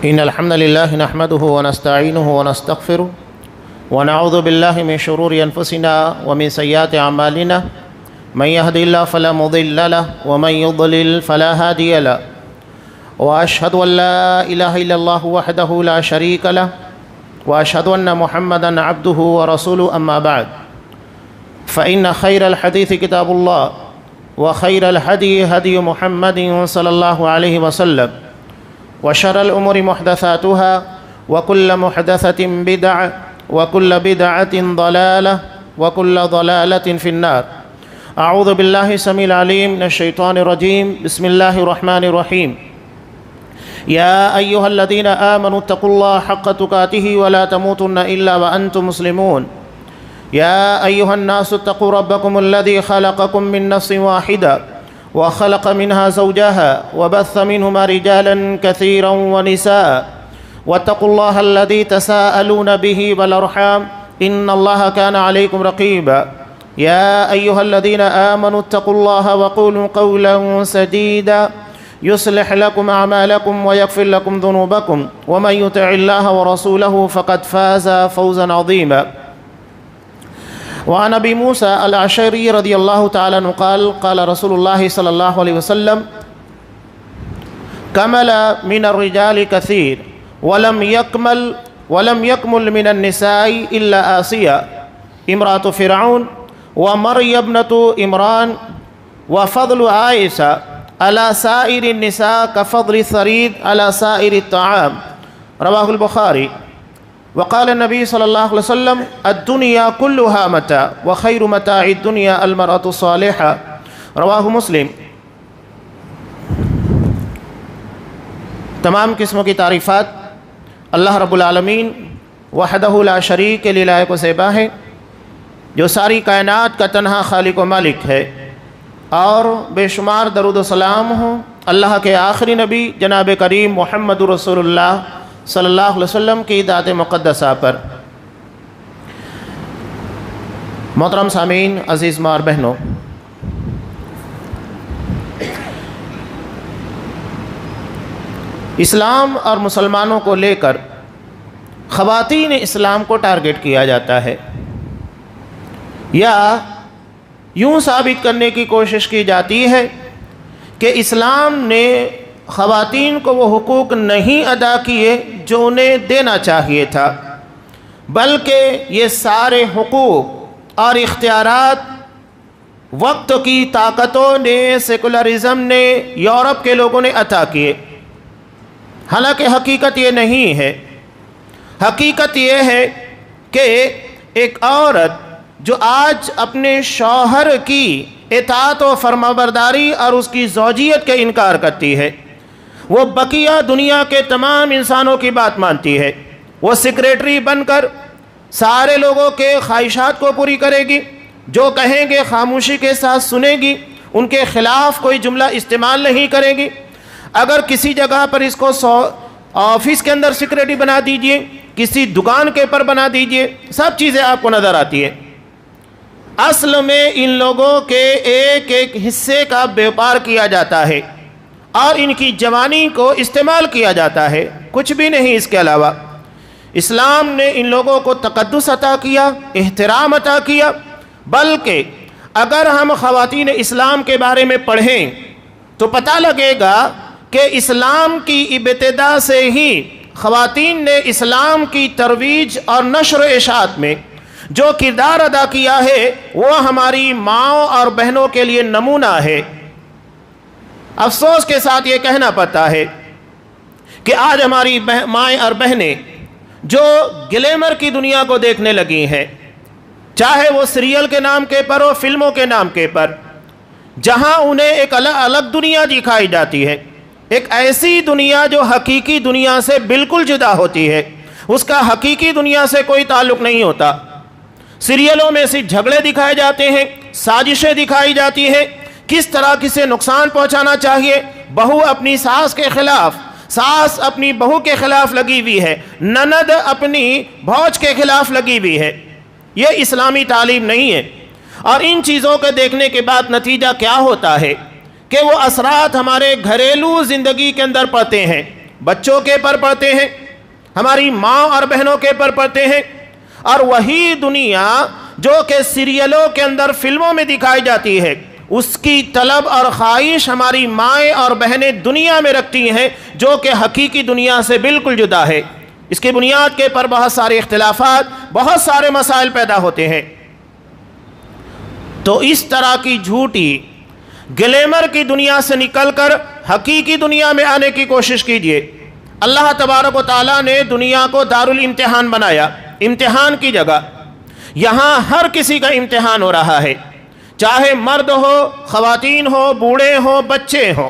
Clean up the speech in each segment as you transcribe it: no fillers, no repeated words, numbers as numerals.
إن الحمد لله نحمده ونستعينه ونستغفره ونعوذ بالله من شرور أنفسنا ومن سيئات أعمالنا من يهد الله فلا مضل له ومن يضلل فلا هادي له وأشهد أن لا إله إلا الله وحده لا شريك له وأشهد أن محمدا عبده ورسوله أما بعد فإن خير الحديث كتاب الله وخير الهدي هدي محمد صلى الله عليه وسلم وشر الأمور محدثاتها وكل محدثة بدعة وكل بدعة ضلالة وكل ضلالة في النار. أعوذ بالله السميع العليم من الشيطان الرجيم. بسم الله الرحمن الرحيم. يا أيها الذين آمنوا اتقوا الله حق تقاته ولا تموتن إلا وأنتم مسلمون. يا أيها الناس اتقوا ربكم الذي خلقكم من نفس واحدة وخلق منها زوجها وبث منهما رجالا كثيرا ونساء واتقوا الله الذي تساءلون به والأرحام إن الله كان عليكم رقيبا. يا أيها الذين آمنوا اتقوا الله وقولوا قولا سديدا يصلح لكم أعمالكم ويغفر لكم ذنوبكم ومن يطع الله ورسوله فقد فاز فوزا عظيما. وعن أبي موسى الأشعري رضي الله تعالى عنه قال قال رسول الله صلى الله عليه وسلم كمل من الرجال كثير ولم يكمل من النساء إلا آسيا امرأة فرعون ومريم ابنة عمران وفضل عائشة على سائر النساء كفضل الثريد على سائر الطعام رواه البخاري. وقال النبي صلى الله عليه وسلم الدنيا كلها متاع وخير متاع الدنيا المرأة الصالحة رواہ مسلم. تمام قسموں کی تعریفات اللہ رب العالمین وحدہ لا شریک کے لیے لائق و زیبا ہے، جو ساری کائنات کا تنہا خالق و مالک ہے، اور بے شمار درود و سلام ہوں اللہ کے آخری نبی جناب کریم محمد رسول اللہ صلی اللہ علیہ وسلم کی ذات مقدسہ پر. محترم سامعین، عزیز ماں اور بہنوں، اسلام اور مسلمانوں کو لے کر خواتین اسلام کو ٹارگٹ کیا جاتا ہے، یا یوں ثابت کرنے کی کوشش کی جاتی ہے کہ اسلام نے خواتین کو وہ حقوق نہیں ادا کیے جو انہیں دینا چاہیے تھا، بلکہ یہ سارے حقوق اور اختیارات وقت کی طاقتوں نے، سیکولرزم نے، یورپ کے لوگوں نے عطا کیے. حالانکہ حقیقت یہ نہیں ہے. حقیقت یہ ہے کہ ایک عورت جو آج اپنے شوہر کی اطاعت و فرمانبرداری اور اس کی زوجیت کے انکار کرتی ہے، وہ بقیہ دنیا کے تمام انسانوں کی بات مانتی ہے. وہ سیکریٹری بن کر سارے لوگوں کے خواہشات کو پوری کرے گی، جو کہیں گے خاموشی کے ساتھ سنے گی، ان کے خلاف کوئی جملہ استعمال نہیں کرے گی. اگر کسی جگہ پر اس کو آفس کے اندر سیکریٹری بنا دیجئے، کسی دکان کے پر بنا دیجئے، سب چیزیں آپ کو نظر آتی ہیں. اصل میں ان لوگوں کے ایک ایک حصے کا بیوپار کیا جاتا ہے اور ان کی جوانی کو استعمال کیا جاتا ہے، کچھ بھی نہیں اس کے علاوہ. اسلام نے ان لوگوں کو تقدس عطا کیا، احترام عطا کیا. بلکہ اگر ہم خواتین اسلام کے بارے میں پڑھیں تو پتہ لگے گا کہ اسلام کی ابتدا سے ہی خواتین نے اسلام کی ترویج اور نشر و اشاعت میں جو کردار ادا کیا ہے وہ ہماری ماؤں اور بہنوں کے لیے نمونہ ہے. افسوس کے ساتھ یہ کہنا پڑتا ہے کہ آج ہماری مائیں اور بہنیں جو گلیمر کی دنیا کو دیکھنے لگی ہیں، چاہے وہ سیریل کے نام کے پر ہو، فلموں کے نام کے پر، جہاں انہیں ایک الگ دنیا دکھائی جاتی ہے، ایک ایسی دنیا جو حقیقی دنیا سے بالکل جدا ہوتی ہے، اس کا حقیقی دنیا سے کوئی تعلق نہیں ہوتا. سیریلوں میں صرف جھگڑے دکھائے جاتے ہیں، سازشیں دکھائی جاتی ہیں، کس طرح کسے نقصان پہنچانا چاہیے. بہو اپنی ساس کے خلاف، ساس اپنی بہو کے خلاف لگی ہوئی ہے، نند اپنی بھوج کے خلاف لگی ہوئی ہے. یہ اسلامی تعلیم نہیں ہے. اور ان چیزوں کے دیکھنے کے بعد نتیجہ کیا ہوتا ہے کہ وہ اثرات ہمارے گھریلو زندگی کے اندر پڑتے ہیں. بچوں کے پر پڑتے ہیں، ہماری ماں اور بہنوں کے پر پڑتے ہیں، اور وہی دنیا جو کہ سیریلوں کے اندر، فلموں میں دکھائی جاتی ہے، اس کی طلب اور خواہش ہماری مائیں اور بہنیں دنیا میں رکھتی ہیں، جو کہ حقیقی دنیا سے بالکل جدا ہے۔ اس کی بنیاد کے پر بہت سارے اختلافات، بہت سارے مسائل پیدا ہوتے ہیں۔ تو اس طرح کی جھوٹی گلیمر کی دنیا سے نکل کر حقیقی دنیا میں آنے کی کوشش کیجیے۔ اللہ تبارک و تعالیٰ نے دنیا کو دارالامتحان بنایا، امتحان کی جگہ۔ یہاں ہر کسی کا امتحان ہو رہا ہے، چاہے مرد ہو، خواتین ہو، بوڑھے ہوں، بچے ہوں۔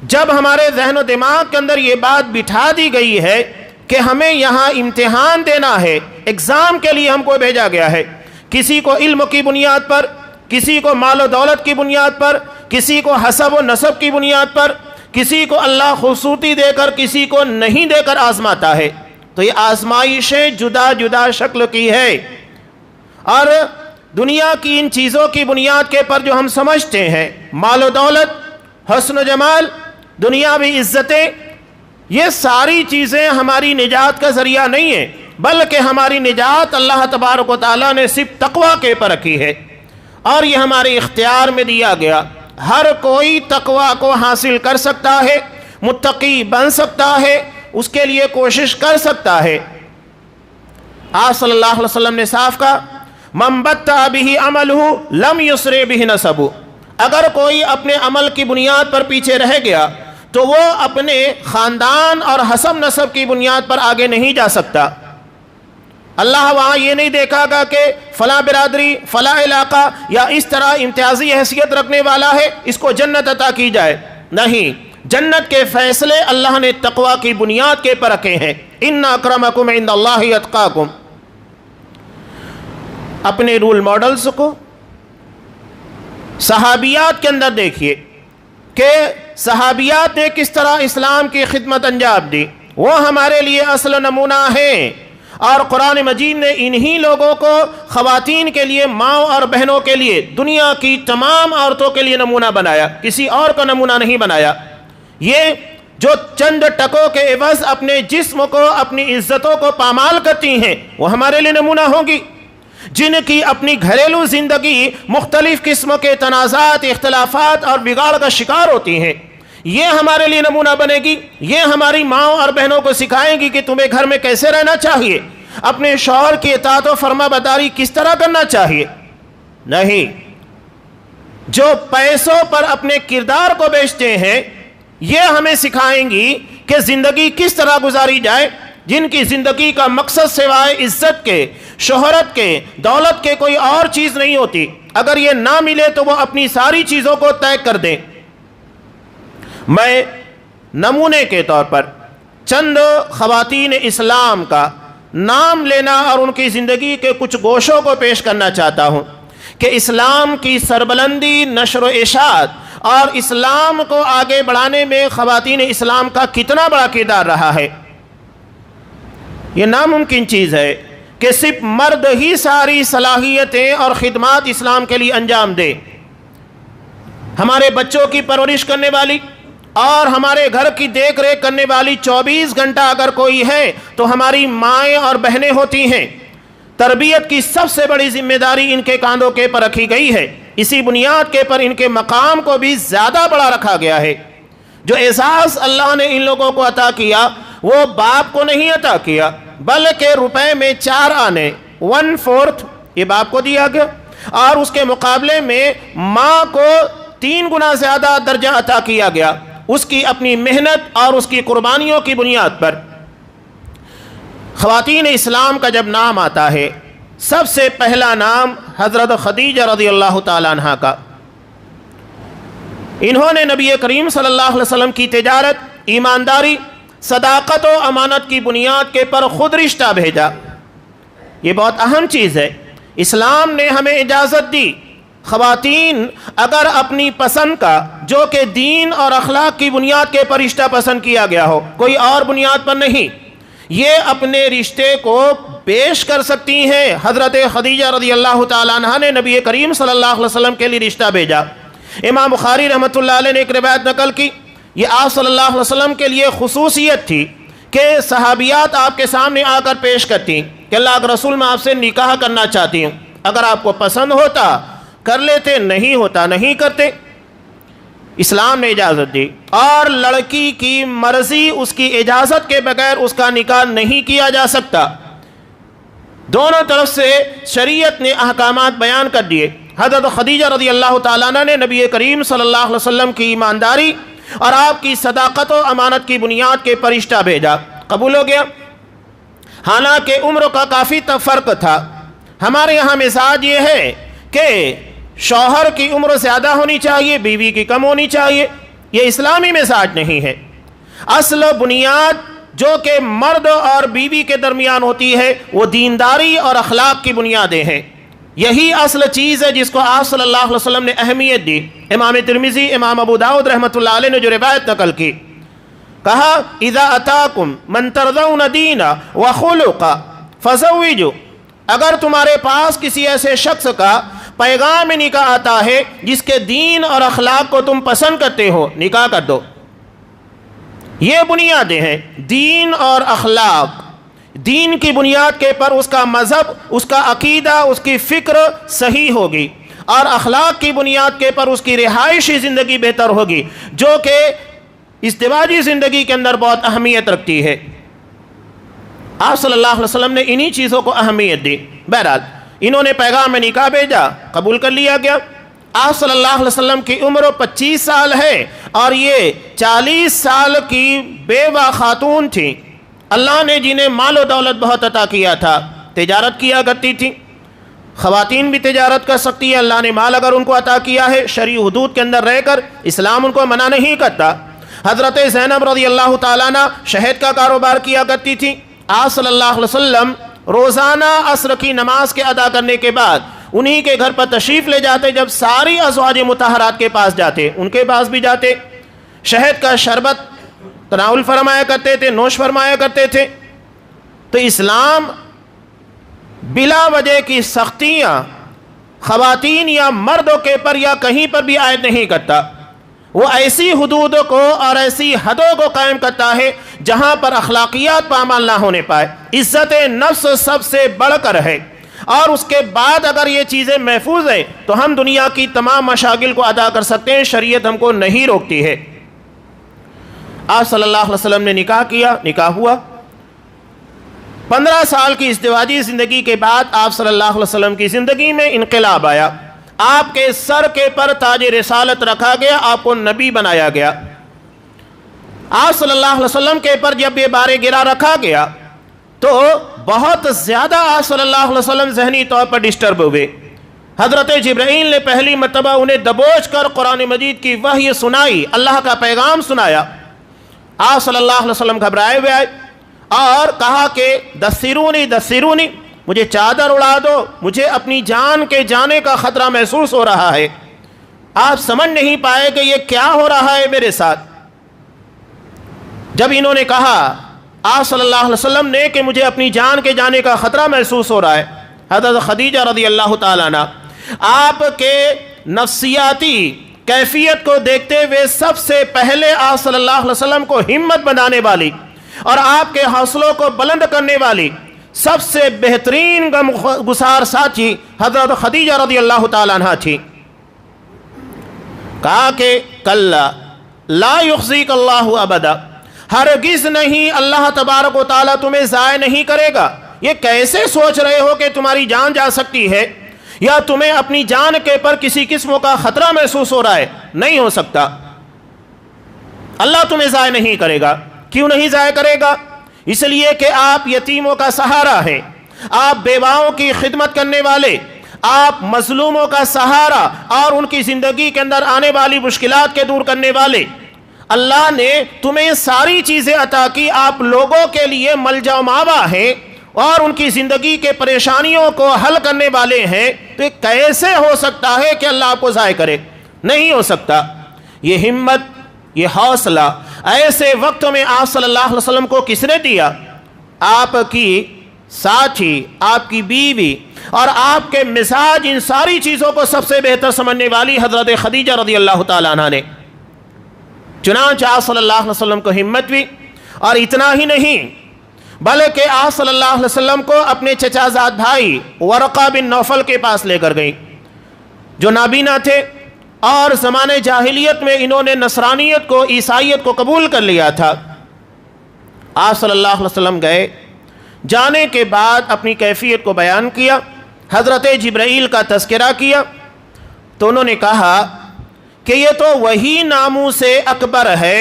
جب ہمارے ذہن و دماغ کے اندر یہ بات بٹھا دی گئی ہے کہ ہمیں یہاں امتحان دینا ہے، ایگزام کے لیے ہم کو بھیجا گیا ہے، کسی کو علم کی بنیاد پر، کسی کو مال و دولت کی بنیاد پر، کسی کو حسب و نسب کی بنیاد پر، کسی کو اللہ خوبصورتی دے کر، کسی کو نہیں دے کر آزماتا ہے۔ تو یہ آزمائشیں جدا جدا شکل کی ہے، اور دنیا کی ان چیزوں کی بنیاد کے پر جو ہم سمجھتے ہیں، مال و دولت، حسن و جمال، دنیاوی عزتیں، یہ ساری چیزیں ہماری نجات کا ذریعہ نہیں ہیں، بلکہ ہماری نجات اللہ تبارک و تعالیٰ نے صرف تقوی کے پر رکھی ہے، اور یہ ہمارے اختیار میں دیا گیا۔ ہر کوئی تقوی کو حاصل کر سکتا ہے، متقی بن سکتا ہے، اس کے لیے کوشش کر سکتا ہے۔ آپ صلی اللہ علیہ وسلم نے صاف کہا، من بطأ بہ عملہ لم یسرع بہ نسبہ، اگر کوئی اپنے عمل کی بنیاد پر پیچھے رہ گیا تو وہ اپنے خاندان اور حسب نسب کی بنیاد پر آگے نہیں جا سکتا۔ اللہ وہاں یہ نہیں دیکھا گا کہ فلاں برادری، فلاں علاقہ یا اس طرح امتیازی حیثیت رکھنے والا ہے، اس کو جنت عطا کی جائے، نہیں، جنت کے فیصلے اللہ نے تقوی کی بنیاد کے پر رکھے ہیں۔ ان اکرمکم عند اللہ اتقاکم۔ اپنے رول ماڈلز کو صحابیات کے اندر دیکھیے کہ صحابیات نے کس طرح اسلام کی خدمت انجام دی، وہ ہمارے لیے اصل نمونہ ہیں، اور قرآن مجید نے انہی لوگوں کو خواتین کے لیے، ماں اور بہنوں کے لیے، دنیا کی تمام عورتوں کے لیے نمونہ بنایا، کسی اور کا نمونہ نہیں بنایا۔ یہ جو چند ٹکوں کے عوض اپنے جسم کو، اپنی عزتوں کو پامال کرتی ہیں، وہ ہمارے لیے نمونہ ہوں گی۔ جن کی اپنی گھریلو زندگی مختلف قسم کے تنازعات، اختلافات اور بگاڑ کا شکار ہوتی ہیں، یہ ہمارے لیے نمونہ بنے گی۔ یہ ہماری ماں اور بہنوں کو سکھائیں گی کہ تمہیں گھر میں کیسے رہنا چاہیے، اپنے شوہر کی اطاعت و فرما برداری کس طرح کرنا چاہیے۔ نہیں، جو پیسوں پر اپنے کردار کو بیچتے ہیں، یہ ہمیں سکھائیں گی کہ زندگی کس طرح گزاری جائے۔ جن کی زندگی کا مقصد سوائے عزت کے، شہرت کے، دولت کے کوئی اور چیز نہیں ہوتی، اگر یہ نہ ملے تو وہ اپنی ساری چیزوں کو طے کر دیں۔ میں نمونے کے طور پر چند خواتین اسلام کا نام لینا اور ان کی زندگی کے کچھ گوشوں کو پیش کرنا چاہتا ہوں کہ اسلام کی سربلندی، نشر و اشاعت اور اسلام کو آگے بڑھانے میں خواتین اسلام کا کتنا بڑا کردار رہا ہے۔ یہ ناممکن چیز ہے کہ صرف مرد ہی ساری صلاحیتیں اور خدمات اسلام کے لیے انجام دے۔ ہمارے بچوں کی پرورش کرنے والی اور ہمارے گھر کی دیکھ ریکھ کرنے والی 24 گھنٹہ اگر کوئی ہے تو ہماری مائیں اور بہنیں ہوتی ہیں۔ تربیت کی سب سے بڑی ذمہ داری ان کے کاندھوں کے پر رکھی گئی ہے، اسی بنیاد کے پر ان کے مقام کو بھی زیادہ بڑا رکھا گیا ہے۔ جو احساس اللہ نے ان لوگوں کو عطا کیا وہ باپ کو نہیں عطا کیا، بلکہ روپے میں 4 آنے 1/4 یہ باپ کو دیا گیا، اور اس کے مقابلے میں ماں کو 3 گنا زیادہ درجہ عطا کیا گیا، اس کی اپنی محنت اور اس کی قربانیوں کی بنیاد پر۔ خواتین اسلام کا جب نام آتا ہے، سب سے پہلا نام حضرت خدیجہ رضی اللہ تعالیٰ عنہ کا۔ انہوں نے نبی کریم صلی اللہ علیہ وسلم کی تجارت، ایمانداری، صداقت و امانت کی بنیاد کے پر خود رشتہ بھیجا۔ یہ بہت اہم چیز ہے۔ اسلام نے ہمیں اجازت دی، خواتین اگر اپنی پسند کا، جو کہ دین اور اخلاق کی بنیاد کے پر رشتہ پسند کیا گیا ہو، کوئی اور بنیاد پر نہیں، یہ اپنے رشتے کو پیش کر سکتی ہیں۔ حضرت خدیجہ رضی اللہ تعالیٰ عنہ نے نبی کریم صلی اللہ علیہ وسلم کے لیے رشتہ بھیجا۔ امام بخاری رحمۃ اللہ علیہ نے ایک روایت نقل کی یہ آپ صلی اللہ علیہ وسلم کے لیے خصوصیت تھی کہ صحابیات آپ کے سامنے آ کر پیش کرتی کہ اللہ کے رسول میں آپ سے نکاح کرنا چاہتی ہوں، اگر آپ کو پسند ہوتا کر لیتے، نہیں ہوتا نہیں کرتے۔ اسلام نے اجازت دی، اور لڑکی کی مرضی اس کی اجازت کے بغیر اس کا نکاح نہیں کیا جا سکتا۔ دونوں طرف سے شریعت نے احکامات بیان کر دیے۔ حضرت خدیجہ رضی اللہ تعالیٰ عنہ نے نبی کریم صلی اللہ علیہ وسلم کی ایمانداری اور آپ کی صداقت و امانت کی بنیاد کے پر رشتہ بھیجا، قبول ہو گیا۔ حالانکہ عمر کا کافی فرق تھا۔ ہمارے یہاں مزاج یہ ہے کہ شوہر کی عمر زیادہ ہونی چاہیے، بیوی کی کم ہونی چاہیے، یہ اسلامی مزاج نہیں ہے۔ اصل بنیاد جو کہ مرد اور بیوی کے درمیان ہوتی ہے وہ دینداری اور اخلاق کی بنیادیں ہیں۔ یہی اصل چیز ہے جس کو آپ صلی اللہ علیہ وسلم نے اہمیت دی۔ امام ترمذی، امام ابو داؤد رحمۃ اللہ علیہ نے جو روایت نقل کی، کہا اذا اتاکم من ترضون دینا وخلقا فزوجوا، اگر تمہارے پاس کسی ایسے شخص کا پیغام نکاح آتا ہے جس کے دین اور اخلاق کو تم پسند کرتے ہو، نکاح کر دو۔ یہ بنیادیں ہیں، دین اور اخلاق۔ دین کی بنیاد کے پر اس کا مذہب، اس کا عقیدہ، اس کی فکر صحیح ہوگی، اور اخلاق کی بنیاد کے پر اس کی رہائشی زندگی بہتر ہوگی، جو کہ ازدواجی زندگی کے اندر بہت اہمیت رکھتی ہے۔ آپ صلی اللہ علیہ وسلم نے انہی چیزوں کو اہمیت دی۔ بہرحال انہوں نے پیغام نکاح بھیجا، قبول کر لیا گیا۔ آپ صلی اللہ علیہ وسلم کی عمر 25 سال ہے اور یہ 40 سال کی بیوہ خاتون تھی۔ اللہ نے جنہیں مال و دولت بہت عطا کیا تھا، تجارت کیا کرتی تھی۔ خواتین بھی تجارت کر سکتی ہے، اللہ نے مال اگر ان کو عطا کیا ہے شرعی حدود کے اندر رہ کر، اسلام ان کو منع نہیں کرتا۔ حضرت زینب رضی اللہ تعالیٰ عنہ شہد کا کاروبار کیا کرتی تھی۔ آپ صلی اللہ علیہ وسلم روزانہ عصر کی نماز کے ادا کرنے کے بعد انہی کے گھر پر تشریف لے جاتے، جب ساری ازواج مطہرات کے پاس جاتے ان کے پاس بھی جاتے، شہد کا شربت تناول فرمایا کرتے تھے، نوش فرمایا کرتے تھے۔ تو اسلام بلا وجہ کی سختیاں خواتین یا مردوں کے پر یا کہیں پر بھی عائد نہیں کرتا۔ وہ ایسی حدود کو اور ایسی حدوں کو قائم کرتا ہے جہاں پر اخلاقیات پامال نہ ہونے پائے۔ عزت نفس سب سے بڑھ کر ہے، اور اس کے بعد اگر یہ چیزیں محفوظ ہیں تو ہم دنیا کی تمام مشاغل کو ادا کر سکتے ہیں، شریعت ہم کو نہیں روکتی ہے۔ آپ صلی اللہ علیہ وسلم نے نکاح کیا، نکاح ہوا۔ 15 سال کی ازدواجی زندگی کے بعد آپ صلی اللہ علیہ وسلم کی زندگی میں انقلاب آیا۔ آپ کے سر کے پر تاج رسالت رکھا گیا، آپ کو نبی بنایا گیا۔ آپ صلی اللہ علیہ وسلم کے پر جب یہ بار گرا رکھا گیا تو بہت زیادہ آپ صلی اللہ علیہ وسلم ذہنی طور پر ڈسٹرب ہوئے۔ حضرت جبرائیل نے پہلی مرتبہ انہیں دبوچ کر قرآن مجید کی وحی سنائی، اللہ کا پیغام سنایا۔ آپ صلی اللہ علیہ وسلم گھبرائے ہوئے آئے اور کہا کہ دثرونی دثرونی، مجھے چادر اڑا دو، مجھے اپنی جان کے جانے کا خطرہ محسوس ہو رہا ہے۔ آپ سمجھ نہیں پائے کہ یہ کیا ہو رہا ہے میرے ساتھ۔ جب انہوں نے کہا آپ صلی اللہ علیہ وسلم نے کہ مجھے اپنی جان کے جانے کا خطرہ محسوس ہو رہا ہے، حضرت خدیجہ رضی اللہ تعالیٰ عنہ آپ کے نفسیاتی کیفیت کو دیکھتے ہوئے سب سے پہلے آپ صلی اللہ علیہ وسلم کو ہمت بنانے والی اور آپ کے حوصلوں کو بلند کرنے والی سب سے بہترین غم گسار ساتھی حضرت خدیجہ رضی اللہ تعالیٰ عنہ تھی۔ کہا کہ کلا لا یخزیک اللہ ابدا، ہرگز نہیں، اللہ تبارک و تعالیٰ تمہیں ضائع نہیں کرے گا۔ یہ کیسے سوچ رہے ہو کہ تمہاری جان جا سکتی ہے یا تمہیں اپنی جان کے پر کسی قسم کا خطرہ محسوس ہو رہا ہے؟ نہیں ہو سکتا، اللہ تمہیں ضائع نہیں کرے گا۔ کیوں نہیں ضائع کرے گا؟ اس لیے کہ آپ یتیموں کا سہارا ہیں، آپ بیواؤں کی خدمت کرنے والے، آپ مظلوموں کا سہارا اور ان کی زندگی کے اندر آنے والی مشکلات کے دور کرنے والے۔ اللہ نے تمہیں ساری چیزیں عطا کی، آپ لوگوں کے لیے ملجا و ماوا ہیں اور ان کی زندگی کے پریشانیوں کو حل کرنے والے ہیں۔ تو کیسے ہو سکتا ہے کہ اللہ آپ کو ضائع کرے؟ نہیں ہو سکتا۔ یہ ہمت، یہ حوصلہ ایسے وقت میں آپ صلی اللہ علیہ وسلم کو کس نے دیا؟ آپ کی ساتھی، آپ کی بیوی اور آپ کے مزاج، ان ساری چیزوں کو سب سے بہتر سمجھنے والی حضرت خدیجہ رضی اللہ تعالیٰ عنہ نے۔ چنانچہ آپ صلی اللہ علیہ وسلم کو ہمت ہوئی، اور اتنا ہی نہیں بلکہ آپ صلی اللہ علیہ وسلم کو اپنے چچا زاد بھائی ورقہ بن نوفل کے پاس لے کر گئی، جو نابینا تھے، اور زمانے جاہلیت میں انہوں نے نصرانیت کو، عیسائیت کو قبول کر لیا تھا۔ آپ صلی اللہ علیہ وسلم گئے، جانے کے بعد اپنی کیفیت کو بیان کیا، حضرت جبرائیل کا تذکرہ کیا، تو انہوں نے کہا کہ یہ تو وہی ناموس اکبر ہے،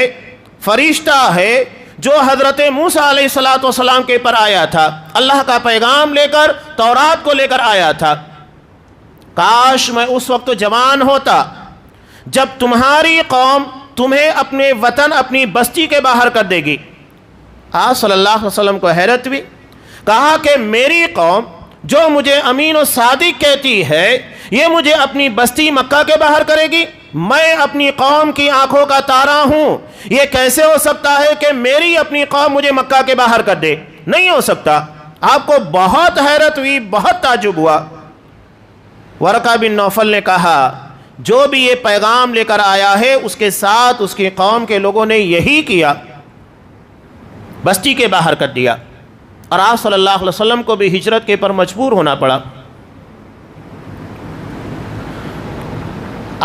فرشتہ ہے جو حضرت موسیٰ علیہ السلام کے پر آیا تھا، اللہ کا پیغام لے کر، تورات کو لے کر آیا تھا۔ کاش میں اس وقت جوان ہوتا جب تمہاری قوم تمہیں اپنے وطن، اپنی بستی کے باہر کر دے گی۔ آپ صلی اللہ علیہ وسلم کو حیرت ہوئی، کہا کہ میری قوم جو مجھے امین و صادق کہتی ہے، یہ مجھے اپنی بستی مکہ کے باہر کرے گی؟ میں اپنی قوم کی آنکھوں کا تارا ہوں، یہ کیسے ہو سکتا ہے کہ میری اپنی قوم مجھے مکہ کے باہر کر دے؟ نہیں ہو سکتا۔ آپ کو بہت حیرت ہوئی، بہت تعجب ہوا۔ ورقہ بن نوفل نے کہا جو بھی یہ پیغام لے کر آیا ہے اس کے ساتھ اس کی قوم کے لوگوں نے یہی کیا، بستی کے باہر کر دیا، اور آپ صلی اللہ علیہ وسلم کو بھی ہجرت کے پر مجبور ہونا پڑا۔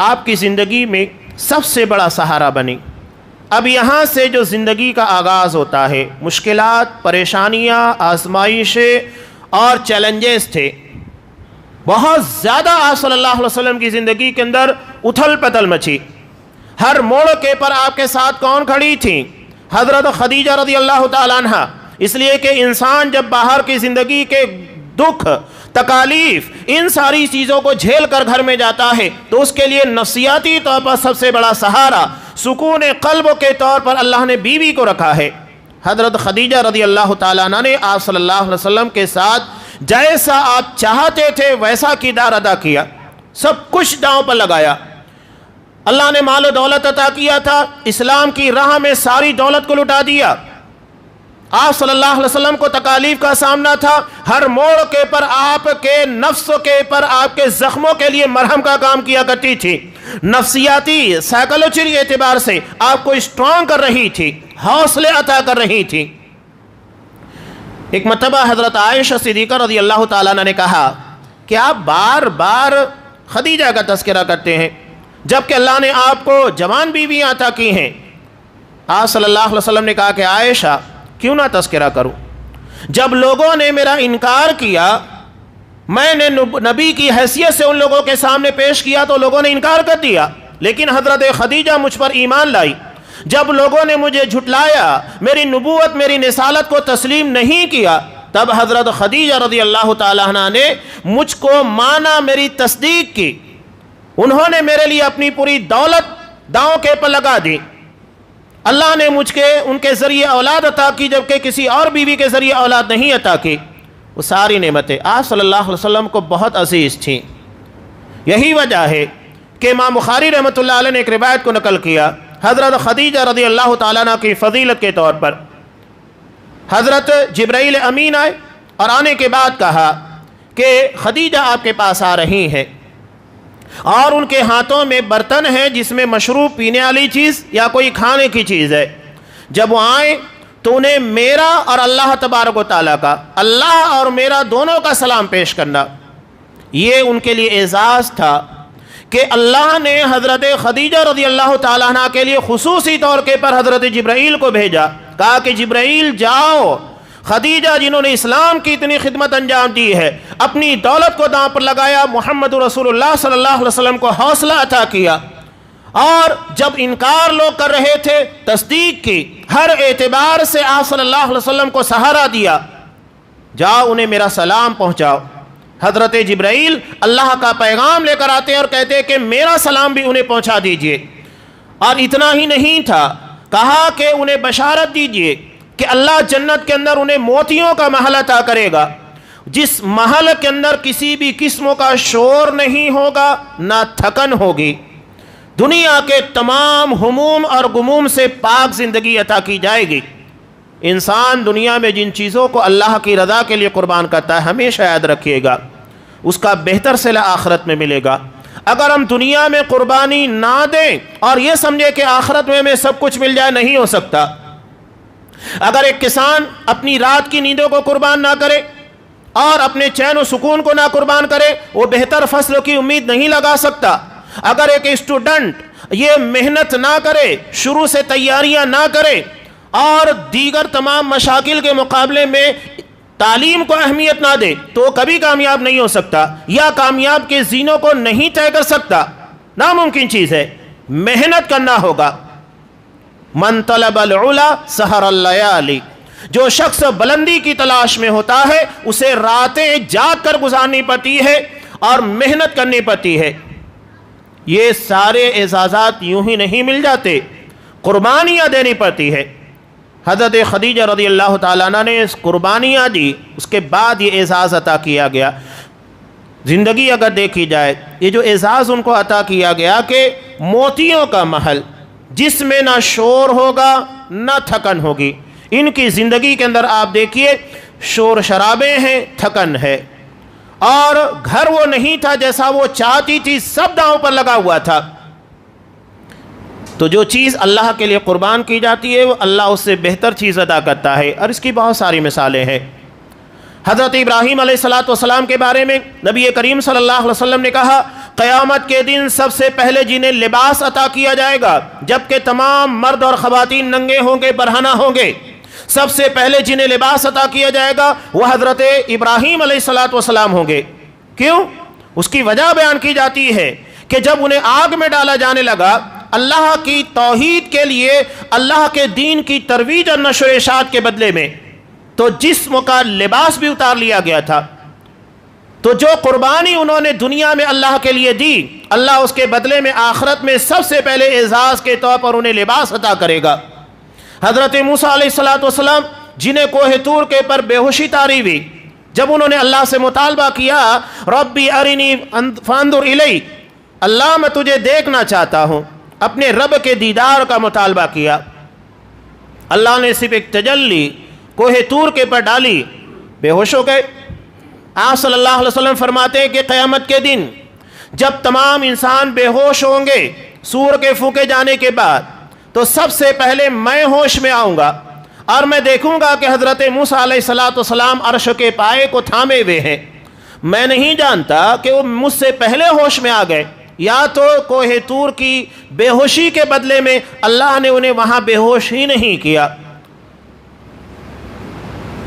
آپ کی زندگی میں سب سے بڑا سہارا بنی۔ اب یہاں سے جو زندگی کا آغاز ہوتا ہے، مشکلات، پریشانیاں، آزمائشیں اور چیلنجز تھے بہت زیادہ۔ آپ صلی اللہ علیہ وسلم کی زندگی کے اندر اتھل پتل مچی۔ ہر موڑ کے پر آپ کے ساتھ کون کھڑی تھیں؟ حضرت خدیجہ رضی اللہ تعالیٰ عنہ۔ اس لیے کہ انسان جب باہر کی زندگی کے دکھ، تکالیف، ان ساری چیزوں کو جھیل کر گھر میں جاتا ہے تو اس کے لیے نفسیاتی طور پر سب سے بڑا سہارا، سکون قلب کے طور پر اللہ نے بیوی کو رکھا ہے۔ حضرت خدیجہ رضی اللہ تعالیٰ عنہ نے آپ صلی اللہ علیہ وسلم کے ساتھ جیسا آپ چاہتے تھے ویسا کردار ادا کیا، سب کچھ داؤں پر لگایا۔ اللہ نے مال و دولت عطا کیا تھا، اسلام کی راہ میں ساری دولت کو لٹا دیا۔ آپ صلی اللہ علیہ وسلم کو تکالیف کا سامنا تھا، ہر موڑ کے پر آپ کے نفس کے پر، آپ کے زخموں کے لیے مرہم کا کام کیا کرتی تھی، نفسیاتی سائیکولوجی اعتبار سے آپ کو اسٹرانگ کر رہی تھی، حوصلے عطا کر رہی تھی۔ ایک مرتبہ حضرت عائشہ صدیقہ رضی اللہ تعالیٰ عنہ نے کہا کہ آپ بار بار خدیجہ کا تذکرہ کرتے ہیں جبکہ اللہ نے آپ کو جوان بیویاں عطا کی ہیں۔ آپ صلی اللہ علیہ وسلم نے کہا کہ عائشہ کیوں نہ تذکرہ کروں؟ جب لوگوں نے میرا انکار کیا، میں نے نبی کی حیثیت سے ان لوگوں کے سامنے پیش کیا تو لوگوں نے انکار کر دیا، لیکن حضرت خدیجہ مجھ پر ایمان لائی۔ جب لوگوں نے مجھے جھٹلایا، میری نبوت، میری رسالت کو تسلیم نہیں کیا، تب حضرت خدیجہ رضی اللہ تعالیٰ عنہ نے مجھ کو مانا، میری تصدیق کی۔ انہوں نے میرے لیے اپنی پوری دولت داؤں کے پر لگا دی۔ اللہ نے ان کے ذریعے اولاد عطا کی جبکہ کسی اور بیوی کے ذریعے اولاد نہیں عطا کی۔ وہ ساری نعمتیں آپ صلی اللہ علیہ وسلم کو بہت عزیز تھیں۔ یہی وجہ ہے کہ امام بخاری رحمۃ اللہ علیہ نے ایک روایت کو نقل کیا، حضرت خدیجہ رضی اللہ تعالیٰ عنہ کی فضیلت کے طور پر حضرت جبرائیل امین آئے اور آنے کے بعد کہا کہ خدیجہ آپ کے پاس آ رہی ہیں اور ان کے ہاتھوں میں برتن ہے جس میں مشروب پینے والی چیز یا کوئی کھانے کی چیز ہے۔ جب وہ آئیں تو انہیں میرا اور اللہ تبارک و تعالیٰ کا، اللہ اور میرا دونوں کا سلام پیش کرنا۔ یہ ان کے لیے اعزاز تھا کہ اللہ نے حضرت خدیجہ رضی اللہ تعالیٰ عنہ کے لیے خصوصی طور پر حضرت جبرائیل کو بھیجا، کہا کہ جبرائیل جاؤ، خدیجہ جنہوں نے اسلام کی اتنی خدمت انجام دی ہے، اپنی دولت کو داؤں پر لگایا، محمد رسول اللہ صلی اللہ علیہ وسلم کو حوصلہ عطا کیا، اور جب انکار لوگ کر رہے تھے تصدیق کی، ہر اعتبار سے آپ صلی اللہ علیہ وسلم کو سہارا دیا۔ جاؤ انہیں میرا سلام پہنچاؤ۔ حضرت جبرائیل اللہ کا پیغام لے کر آتے ہیں اور کہتے ہیں کہ میرا سلام بھی انہیں پہنچا دیجئے۔ اور اتنا ہی نہیں تھا، کہا کہ انہیں بشارت دیجئے کہ اللہ جنت کے اندر انہیں موتیوں کا محل عطا کرے گا، جس محل کے اندر کسی بھی قسم کا شور نہیں ہوگا، نہ تھکن ہوگی، دنیا کے تمام ہموم اور غموم سے پاک زندگی عطا کی جائے گی۔ انسان دنیا میں جن چیزوں کو اللہ کی رضا کے لیے قربان کرتا ہے، ہمیشہ یاد رکھیے گا اس کا بہتر صلہ آخرت میں ملے گا۔ اگر ہم دنیا میں قربانی نہ دیں اور یہ سمجھے کہ آخرت میں ہمیں سب کچھ مل جائے، نہیں ہو سکتا۔ اگر ایک کسان اپنی رات کی نیندوں کو قربان نہ کرے اور اپنے چین و سکون کو نہ قربان کرے، وہ بہتر فصل کی امید نہیں لگا سکتا۔ اگر ایک اسٹوڈنٹ یہ محنت نہ کرے، شروع سے تیاریاں نہ کرے اور دیگر تمام مشاغل کے مقابلے میں تعلیم کو اہمیت نہ دے، تو وہ کبھی کامیاب نہیں ہو سکتا، یا کامیاب کے زینوں کو نہیں طے کر سکتا۔ ناممکن چیز ہے، محنت کرنا ہوگا۔ من طلب العلا سحر اللیالی، جو شخص بلندی کی تلاش میں ہوتا ہے اسے راتیں جاگ کر گزارنی پڑتی ہے اور محنت کرنی پڑتی ہے۔ یہ سارے اعزازات یوں ہی نہیں مل جاتے، قربانیاں دینی پڑتی ہے۔ حضرت خدیجہ رضی اللہ تعالیٰ عنہ نے قربانیاں دی، اس کے بعد یہ اعزاز عطا کیا گیا۔ زندگی اگر دیکھی جائے، یہ جو اعزاز ان کو عطا کیا گیا کہ موتیوں کا محل، جس میں نہ شور ہوگا نہ تھکن ہوگی۔ ان کی زندگی کے اندر آپ دیکھیے شور شرابے ہیں، تھکن ہے، اور گھر وہ نہیں تھا جیسا وہ چاہتی تھی، سب داؤں پر لگا ہوا تھا۔ تو جو چیز اللہ کے لیے قربان کی جاتی ہے وہ اللہ اس سے بہتر چیز ادا کرتا ہے، اور اس کی بہت ساری مثالیں ہیں۔ حضرت ابراہیم علیہ السلام کے بارے میں نبی کریم صلی اللہ علیہ وسلم نے کہا، قیامت کے دن سب سے پہلے جنہیں لباس عطا کیا جائے گا، جبکہ تمام مرد اور خواتین ننگے ہوں گے، برہنہ ہوں گے، سب سے پہلے جنہیں لباس عطا کیا جائے گا وہ حضرت ابراہیم علیہ السلام ہوں گے۔ کیوں؟ اس کی وجہ بیان کی جاتی ہے کہ جب انہیں آگ میں ڈالا جانے لگا اللہ کی توحید کے لیے، اللہ کے دین کی ترویج اور نشر و اشاعت کے بدلے میں، تو جسم کا لباس بھی اتار لیا گیا تھا۔ تو جو قربانی انہوں نے دنیا میں اللہ کے لیے دی، اللہ اس کے بدلے میں آخرت میں سب سے پہلے اعزاز کے طور پر انہیں لباس عطا کرے گا۔ حضرت موسیٰ علیہ السلام جنہیں کوہ طور کے پر بے ہوشی طاری ہوئی، جب انہوں نے اللہ سے مطالبہ کیا، ربی ارنی فانظر الی، اللہ میں تجھے دیکھنا چاہتا ہوں، اپنے رب کے دیدار کا مطالبہ کیا، اللہ نے صرف ایک تجلی کوہ طور کے پر ڈالی، بے ہوش ہو گئے۔ آپ صلی اللہ علیہ وسلم فرماتے ہیں کہ قیامت کے دن جب تمام انسان بے ہوش ہوں گے سور کے پھونکے جانے کے بعد، تو سب سے پہلے میں ہوش میں آؤں گا اور میں دیکھوں گا کہ حضرت موسیٰ علیہ السلام عرش کے پائے کو تھامے ہوئے ہیں۔ میں نہیں جانتا کہ وہ مجھ سے پہلے ہوش میں آ گئے، یا تو کوہ طور کی بے ہوشی کے بدلے میں اللہ نے انہیں وہاں بے ہوش ہی نہیں کیا۔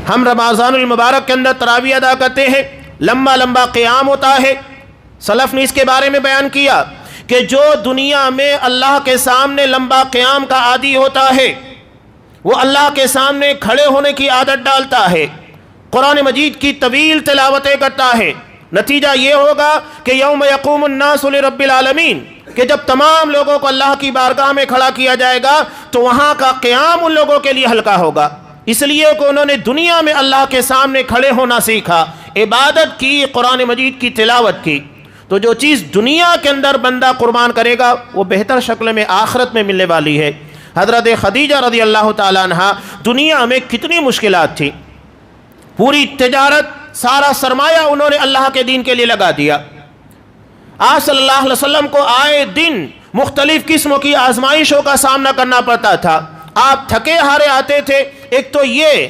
ہم رمضان المبارک کے اندر تراویح ادا کرتے ہیں، لمبا لمبا قیام ہوتا ہے۔ سلف نے اس کے بارے میں بیان کیا کہ جو دنیا میں اللہ کے سامنے لمبا قیام کا عادی ہوتا ہے، وہ اللہ کے سامنے کھڑے ہونے کی عادت ڈالتا ہے، قرآن مجید کی طویل تلاوتیں کرتا ہے۔ نتیجہ یہ ہوگا کہ یوم یقوم الناس لرب العالمین، کہ جب تمام لوگوں کو اللہ کی بارگاہ میں کھڑا کیا جائے گا تو وہاں کا قیام ان لوگوں کے لیے ہلکا ہوگا، اس لیے کہ انہوں نے دنیا میں اللہ کے سامنے کھڑے ہونا سیکھا، عبادت کی، قرآن مجید کی تلاوت کی۔ تو جو چیز دنیا کے اندر بندہ قربان کرے گا وہ بہتر شکل میں آخرت میں ملنے والی ہے۔ حضرت خدیجہ رضی اللہ تعالیٰ عنہ، دنیا میں کتنی مشکلات تھی، پوری تجارت، سارا سرمایہ انہوں نے اللہ کے دین کے لیے لگا دیا۔ آپ صلی اللہ علیہ وسلم کو آئے دن مختلف قسموں کی آزمائشوں کا سامنا کرنا پڑتا تھا۔ آپ تھکے ہارے آتے تھے، ایک تو یہ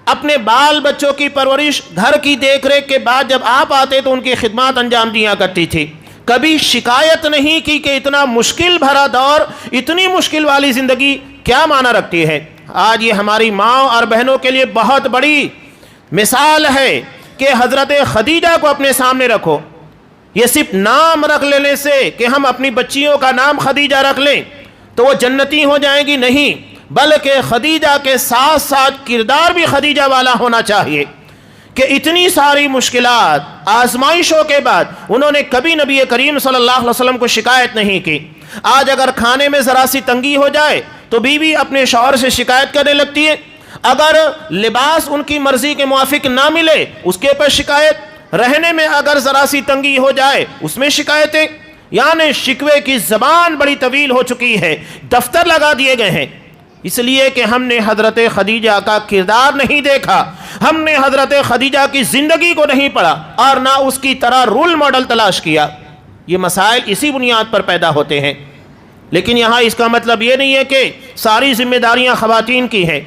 اپنے بال بچوں کی پرورش، گھر کی دیکھ ریکھ کے بعد جب آپ آتے تو ان کی خدمات انجام دیا کرتی تھی، کبھی شکایت نہیں کی کہ اتنا مشکل بھرا دور، اتنی مشکل والی زندگی کیا معنی رکھتی ہے۔ آج یہ ہماری ماں اور بہنوں کے لیے بہت بڑی مثال ہے کہ حضرت خدیجہ کو اپنے سامنے رکھو۔ یہ صرف نام رکھ لینے سے کہ ہم اپنی بچیوں کا نام خدیجہ رکھ لیں تو وہ جنتی ہو جائیں گی، نہیں، بلکہ خدیجہ کے ساتھ ساتھ کردار بھی خدیجہ والا ہونا چاہیے کہ اتنی ساری مشکلات، آزمائشوں کے بعد انہوں نے کبھی نبی کریم صلی اللہ علیہ وسلم کو شکایت نہیں کی۔ آج اگر کھانے میں ذرا سی تنگی ہو جائے تو بیوی اپنے شوہر سے شکایت کرنے لگتی ہے، اگر لباس ان کی مرضی کے موافق نہ ملے اس کے پر شکایت، رہنے میں اگر ذرا سی تنگی ہو جائے اس میں شکایتیں، یعنی شکوے کی زبان بڑی طویل ہو چکی ہے، دفتر لگا دیے گئے ہیں، اس لیے کہ ہم نے حضرت خدیجہ کا کردار نہیں دیکھا، ہم نے حضرت خدیجہ کی زندگی کو نہیں پڑھا اور نہ اس کی طرح رول ماڈل تلاش کیا۔ یہ مسائل اسی بنیاد پر پیدا ہوتے ہیں۔ لیکن یہاں اس کا مطلب یہ نہیں ہے کہ ساری ذمہ داریاں خواتین کی ہیں۔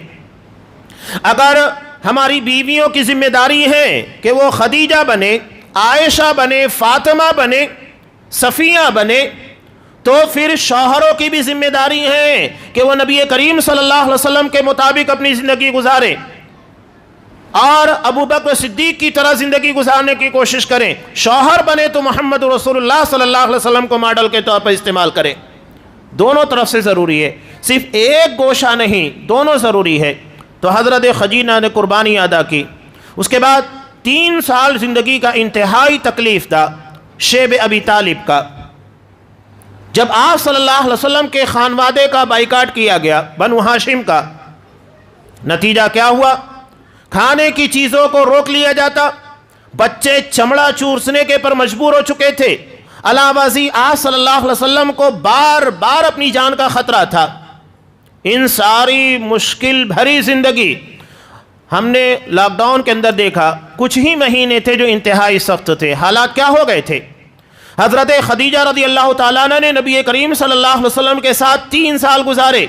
اگر ہماری بیویوں کی ذمہ داری ہے کہ وہ خدیجہ بنے، عائشہ بنے، فاطمہ بنے، صفیہ بنے، تو پھر شوہروں کی بھی ذمہ داری ہے کہ وہ نبی کریم صلی اللہ علیہ وسلم کے مطابق اپنی زندگی گزاریں اور ابو بکر صدیق کی طرح زندگی گزارنے کی کوشش کریں۔ شوہر بنے تو محمد رسول اللہ صلی اللہ علیہ وسلم کو ماڈل کے طور پر استعمال کریں۔ دونوں طرف سے ضروری ہے، صرف ایک گوشہ نہیں، دونوں ضروری ہے۔ تو حضرت خدیجہ نے قربانی ادا کی۔ اس کے بعد 3 سال زندگی کا انتہائی تکلیف تھا شیب ابی طالب کا۔ جب آپ صلی اللہ علیہ وسلم کے خانوادے کا بائیکاٹ کیا گیا، بنو ہاشم کا، نتیجہ کیا ہوا؟ کھانے کی چیزوں کو روک لیا جاتا، بچے چمڑا چورسنے کے پر مجبور ہو چکے تھے۔ علاوہ ازیں آپ صلی اللہ علیہ وسلم کو بار بار اپنی جان کا خطرہ تھا۔ ان ساری مشکل بھری زندگی ہم نے لاک ڈاؤن کے اندر دیکھا، کچھ ہی مہینے تھے جو انتہائی سخت تھے۔ حالات کیا ہو گئے تھے؟ حضرت خدیجہ رضی اللہ تعالیٰ عنہ نے نبی کریم صلی اللہ علیہ وسلم کے ساتھ 3 سال گزارے،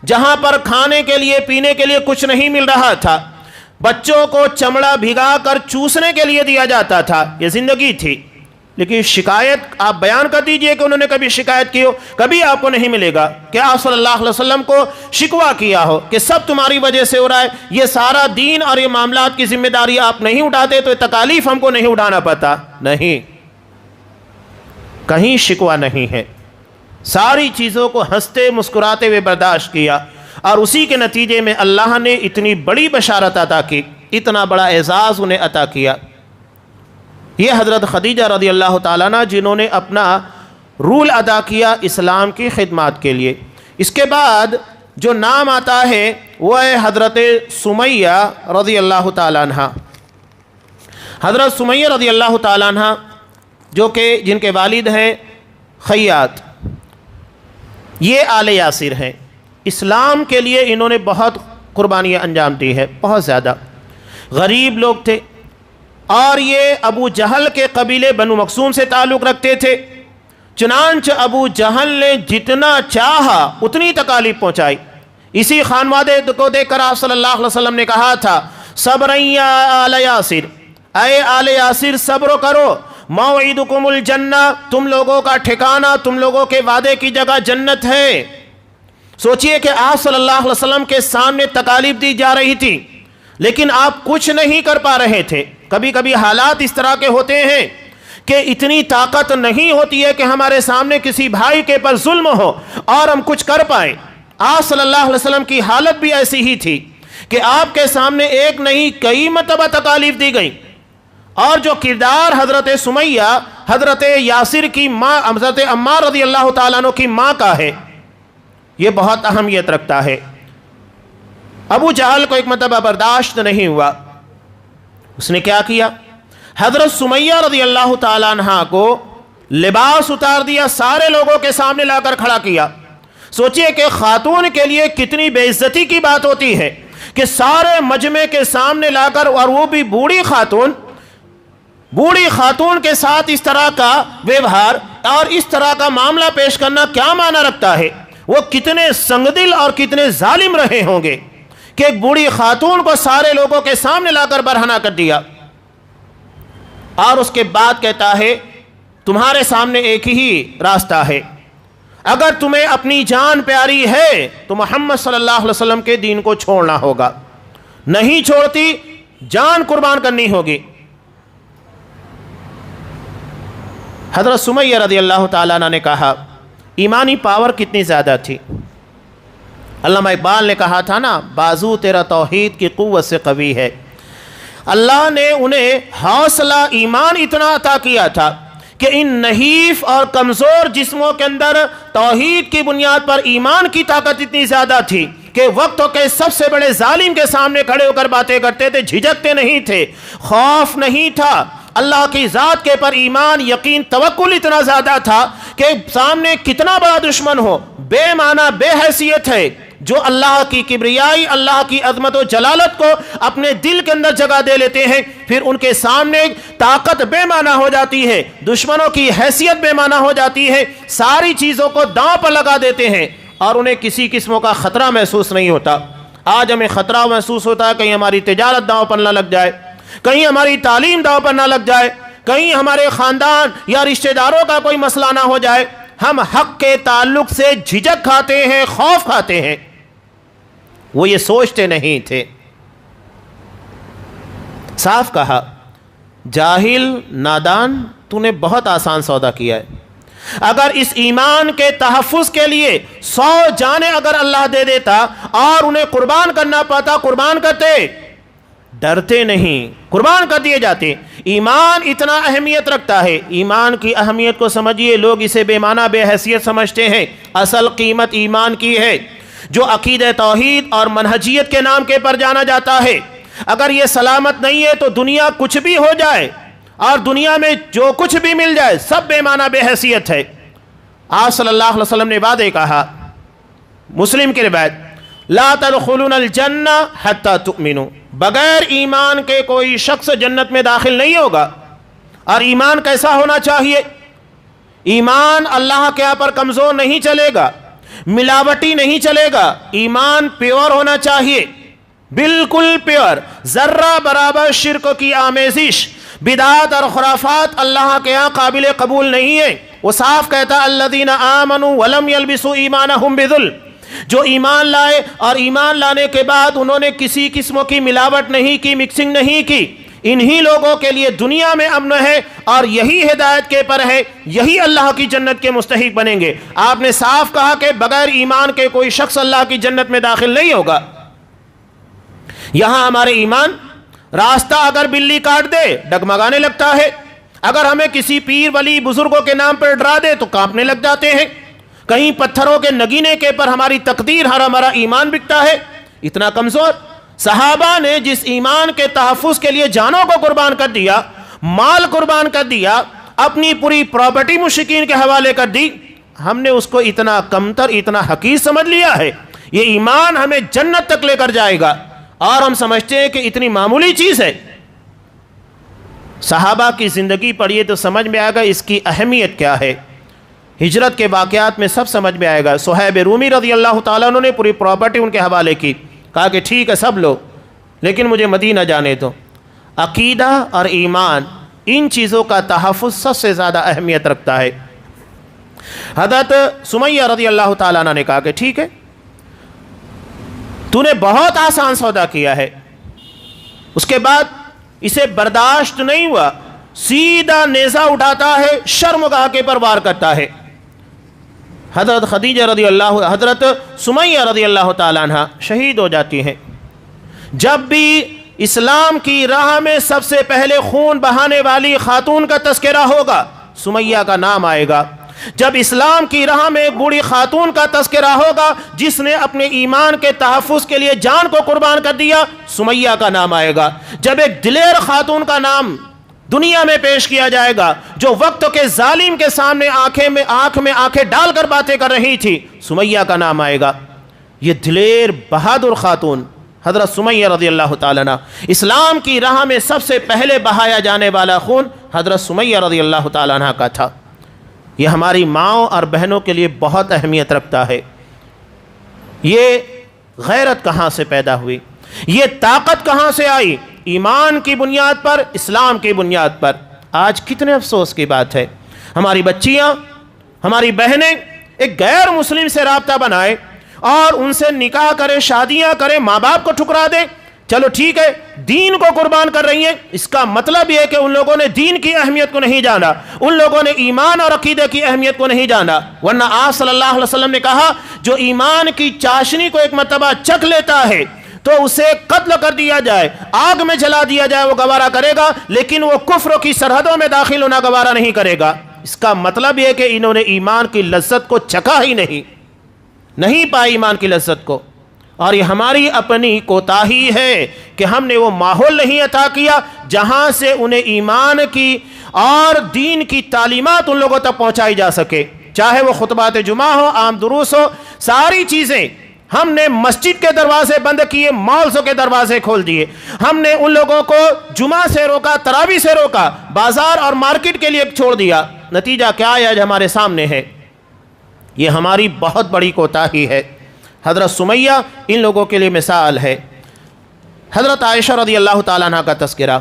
جہاں پر کھانے کے لیے پینے کے لیے کچھ نہیں مل رہا تھا، بچوں کو چمڑا بھگا کر چوسنے کے لیے دیا جاتا تھا۔ یہ زندگی تھی۔ لیکن شکایت آپ بیان کر دیجئے کہ انہوں نے کبھی شکایت کی ہو؟ کبھی آپ کو نہیں ملے گا کہ آپ صلی اللہ علیہ وسلم کو شکوہ کیا ہو کہ سب تمہاری وجہ سے ہو رہا ہے، یہ سارا دین اور یہ معاملات کی ذمہ داری آپ نہیں اٹھاتے تو یہ تکالیف ہم کو نہیں اٹھانا پڑتا۔ نہیں، کہیں شکوہ نہیں ہے۔ ساری چیزوں کو ہنستے مسکراتے ہوئے برداشت کیا، اور اسی کے نتیجے میں اللہ نے اتنی بڑی بشارت عطا کی، اتنا بڑا اعزاز انہیں عطا کیا۔ یہ حضرت خدیجہ رضی اللہ تعالیٰ عنہ جنہوں نے اپنا رول ادا کیا اسلام کی خدمات کے لیے۔ اس کے بعد جو نام آتا ہے وہ ہے حضرت سمیہ رضی اللہ تعالیٰ عنہ۔ حضرت سمیہ رضی اللہ تعالیٰ عنہ جو کہ جن کے والد ہیں خیاط، یہ آل یاسر ہیں۔ اسلام کے لیے انہوں نے بہت قربانیاں انجام دی ہے، بہت زیادہ۔ غریب لوگ تھے، اور یہ ابو جہل کے قبیلے بنو مخزوم سے تعلق رکھتے تھے۔ چنانچہ ابو جہل نے جتنا چاہا اتنی تکالیف پہنچائی۔ اسی خانوادے کو دیکھ کر آپ صلی اللہ علیہ وسلم نے کہا تھا، صبرًا یا آل یاسر، اے آل یاسر صبر کرو، موعدکم الجنہ، تم لوگوں کا ٹھکانہ، تم لوگوں کے وعدے کی جگہ جنت ہے۔ سوچئے کہ آپ صلی اللہ علیہ وسلم کے سامنے تکالیف دی جا رہی تھی، لیکن آپ کچھ نہیں کر پا رہے تھے۔ کبھی کبھی حالات اس طرح کے ہوتے ہیں کہ اتنی طاقت نہیں ہوتی ہے کہ ہمارے سامنے کسی بھائی کے پر ظلم ہو اور ہم کچھ کر پائیں۔ آپ صلی اللہ علیہ وسلم کی حالت بھی ایسی ہی تھی کہ آپ کے سامنے ایک نہیں کئی مرتبہ تکالیف دی گئی، اور جو کردار حضرت سمیہ حضرت یاسر کی ماں حضرت عمار رضی اللہ تعالیٰ عنہ کی ماں کا ہے، یہ بہت اہمیت رکھتا ہے۔ ابو جہل کو ایک مرتبہ برداشت نہیں ہوا، اس نے کیا کیا؟ حضرت سمیہ رضی اللہ تعالیٰ عنہ کو لباس اتار دیا، سارے لوگوں کے سامنے لا کر کھڑا کیا۔ سوچئے کہ خاتون کے لیے کتنی بے عزتی کی بات ہوتی ہے کہ سارے مجمع کے سامنے لا کر، اور وہ بھی بوڑھی خاتون کے ساتھ اس طرح کا ویوہار اور اس طرح کا معاملہ پیش کرنا کیا معنی رکھتا ہے؟ وہ کتنے سنگدل اور کتنے ظالم رہے ہوں گے کہ ایک بوڑھی خاتون کو سارے لوگوں کے سامنے لا کر برہنہ کر دیا۔ اور اس کے بعد کہتا ہے، تمہارے سامنے ایک ہی راستہ ہے، اگر تمہیں اپنی جان پیاری ہے تو محمد صلی اللہ علیہ وسلم کے دین کو چھوڑنا ہوگا، نہیں چھوڑتی جان قربان کرنی ہوگی۔ حضرت سمیہ رضی اللہ تعالیٰ عنہ نے کہا، ایمانی پاور کتنی زیادہ تھی۔ علامہ اقبال نے کہا تھا نا، بازو تیرا توحید کی قوت سے قوی ہے۔ اللہ نے انہیں حوصلہ ایمان اتنا عطا کیا تھا کہ ان نحیف اور کمزور جسموں کے اندر توحید کی بنیاد پر ایمان کی طاقت اتنی زیادہ تھی کہ وقتوں کے سب سے بڑے ظالم کے سامنے کھڑے ہو کر باتیں کرتے تھے، جھجکتے نہیں تھے، خوف نہیں تھا۔ اللہ کی ذات کے پر ایمان، یقین، توکل اتنا زیادہ تھا کہ سامنے کتنا بڑا دشمن ہو، بے معنی، بے حیثیت ہے، جو اللہ کی کبریائی، اللہ کی عظمت و جلالت کو اپنے دل کے اندر جگہ دے لیتے ہیں، پھر ان کے سامنے طاقت بے معنی ہو جاتی ہے، دشمنوں کی حیثیت بے معنی ہو جاتی ہے، ساری چیزوں کو داؤں پر لگا دیتے ہیں اور انہیں کسی قسم کا خطرہ محسوس نہیں ہوتا۔ آج ہمیں خطرہ محسوس ہوتا ہے کہیں ہماری تجارت داؤں پر نہ لگ جائے، کہیں ہماری تعلیم داؤں پر نہ لگ جائے، کہیں ہمارے خاندان یا رشتہ داروں کا کوئی مسئلہ نہ ہو جائے۔ ہم حق کے تعلق سے جھجک کھاتے ہیں، خوف کھاتے ہیں، وہ یہ سوچتے نہیں تھے۔ صاف کہا، جاہل نادان، تو نے بہت آسان سودا کیا ہے۔ اگر اس ایمان کے تحفظ کے لیے 100 جانیں اگر اللہ دے دیتا اور انہیں قربان کرنا پاتا، قربان کرتے، ڈرتے نہیں، قربان کر دیے جاتے۔ ایمان اتنا اہمیت رکھتا ہے، ایمان کی اہمیت کو سمجھیے، لوگ اسے بے معنی بے حیثیت سمجھتے ہیں۔ اصل قیمت ایمان کی ہے، جو عقیدہ توحید اور منہجیت کے نام کے پر جانا جاتا ہے۔ اگر یہ سلامت نہیں ہے تو دنیا کچھ بھی ہو جائے اور دنیا میں جو کچھ بھی مل جائے سب بے معنی بے حیثیت ہے۔ آپ صلی اللہ علیہ وسلم نے وعدے کہا، مسلم کی روایت، لا تدخلون الجنہ حتی تؤمنوا، بغیر ایمان کے کوئی شخص جنت میں داخل نہیں ہوگا۔ اور ایمان کیسا ہونا چاہیے؟ ایمان اللہ کے یہاں پر کمزور نہیں چلے گا، ملاوٹی نہیں چلے گا، ایمان پیور ہونا چاہیے، بالکل پیور، ذرہ برابر شرک کی آمیزش، بدعات اور خرافات اللہ کے یہاں قابل قبول نہیں ہے۔ وہ صاف کہتا، الذین آمنوا ولم یلبسوا ایمانہم بظلم، جو ایمان لائے اور ایمان لانے کے بعد انہوں نے کسی قسم کی ملاوٹ نہیں کی، مکسنگ نہیں کی، انہی لوگوں کے لیے دنیا میں امن ہے اور یہی ہدایت کے پر ہے، یہی اللہ کی جنت کے مستحق بنیں گے۔ آپ نے صاف کہا کہ بغیر ایمان کے کوئی شخص اللہ کی جنت میں داخل نہیں ہوگا۔ یہاں ہمارے ایمان، راستہ اگر بلی کاٹ دے ڈگمگانے لگتا ہے، اگر ہمیں کسی پیر ولی بزرگوں کے نام پر ڈرا دے تو کانپنے لگ جاتے ہیں، کہیں پتھروں کے نگینے کے پر ہماری تقدیر، ہمارا ایمان بکتا ہے، اتنا کمزور۔ صحابہ نے جس ایمان کے تحفظ کے لیے جانوں کو قربان کر دیا، مال قربان کر دیا، اپنی پوری پراپرٹی مشرکین کے حوالے کر دی، ہم نے اس کو اتنا کمتر، اتنا حقیر سمجھ لیا ہے۔ یہ ایمان ہمیں جنت تک لے کر جائے گا اور ہم سمجھتے ہیں کہ اتنی معمولی چیز ہے۔ صحابہ کی زندگی پڑھیے تو سمجھ میں آئے گا اس کی اہمیت کیا ہے۔ ہجرت کے واقعات میں سب سمجھ میں آئے گا۔ صہیب رومی رضی اللہ تعالیٰ عنہ نے پوری پراپرٹی ان کے حوالے کی، کہا کہ ٹھیک ہے سب لو لیکن مجھے مدینہ جانے دو۔ عقیدہ اور ایمان، ان چیزوں کا تحفظ سب سے زیادہ اہمیت رکھتا ہے۔ حضرت سمیہ رضی اللہ تعالیٰ عنہ نے کہا کہ ٹھیک ہے، تو نے بہت آسان سودا کیا ہے۔ اس کے بعد اسے برداشت نہیں ہوا، سیدھا نیزہ اٹھاتا ہے، شرمگاہ کے پر وار کرتا ہے۔ حضرت سمیہ رضی اللہ تعالیٰ عنہ شہید ہو جاتی ہیں۔ جب بھی اسلام کی راہ میں سب سے پہلے خون بہانے والی خاتون کا تذکرہ ہوگا، سمیہ کا نام آئے گا۔ جب اسلام کی راہ میں ایک بوڑھی خاتون کا تذکرہ ہوگا جس نے اپنے ایمان کے تحفظ کے لیے جان کو قربان کر دیا، سمیہ کا نام آئے گا۔ جب ایک دلیر خاتون کا نام دنیا میں پیش کیا جائے گا جو وقت کے ظالم کے سامنے آنکھ میں آنکھیں ڈال کر باتیں کر رہی تھی، سمیہ کا نام آئے گا۔ یہ دلیر بہادر خاتون حضرت سمیہ رضی اللہ تعالیٰ عنہ، اسلام کی راہ میں سب سے پہلے بہایا جانے والا خون حضرت سمیہ رضی اللہ تعالیٰ عنہ کا تھا۔ یہ ہماری ماؤں اور بہنوں کے لیے بہت اہمیت رکھتا ہے۔ یہ غیرت کہاں سے پیدا ہوئی؟ یہ طاقت کہاں سے آئی؟ ایمان کی بنیاد پر، اسلام کی بنیاد پر۔ آج کتنے افسوس کی بات ہے، ہماری بچیاں، ہماری بہنیں ایک غیر مسلم سے رابطہ بنائے اور ان سے نکاح کرے، شادیاں کرے، ماں باپ کو ٹھکرا دے۔ چلو ٹھیک ہے، دین کو قربان کر رہی ہیں، اس کا مطلب یہ ہے کہ ان لوگوں نے دین کی اہمیت کو نہیں جانا، ان لوگوں نے ایمان اور عقیدے کی اہمیت کو نہیں جانا۔ ورنہ آپ صلی اللہ علیہ وسلم نے کہا، جو ایمان کی چاشنی کو ایک مرتبہ چکھ لیتا ہے تو اسے قتل کر دیا جائے، آگ میں جلا دیا جائے، وہ گوارا کرے گا، لیکن وہ کفر کی سرحدوں میں داخل ہونا گوارا نہیں کرے گا۔ اس کا مطلب یہ کہ انہوں نے ایمان کی لذت کو چکھا ہی نہیں پائی ایمان کی لذت کو۔ اور یہ ہماری اپنی کوتاہی ہے کہ ہم نے وہ ماحول نہیں عطا کیا جہاں سے انہیں ایمان کی اور دین کی تعلیمات ان لوگوں تک پہنچائی جا سکے، چاہے وہ خطبات جمعہ ہو، عام دروس ہو، ساری چیزیں ہم نے مسجد کے دروازے بند کیے، مالزوں کے دروازے کھول دیے، ہم نے ان لوگوں کو جمعہ سے روکا، تراویح سے روکا، بازار اور مارکیٹ کے لیے چھوڑ دیا۔ نتیجہ کیا ہے جو ہمارے سامنے ہے؟ یہ ہماری بہت بڑی کوتاہی ہے۔ حضرت سمیہ ان لوگوں کے لیے مثال ہے۔ حضرت عائشہ رضی اللہ تعالیٰ عنہ کا تذکرہ۔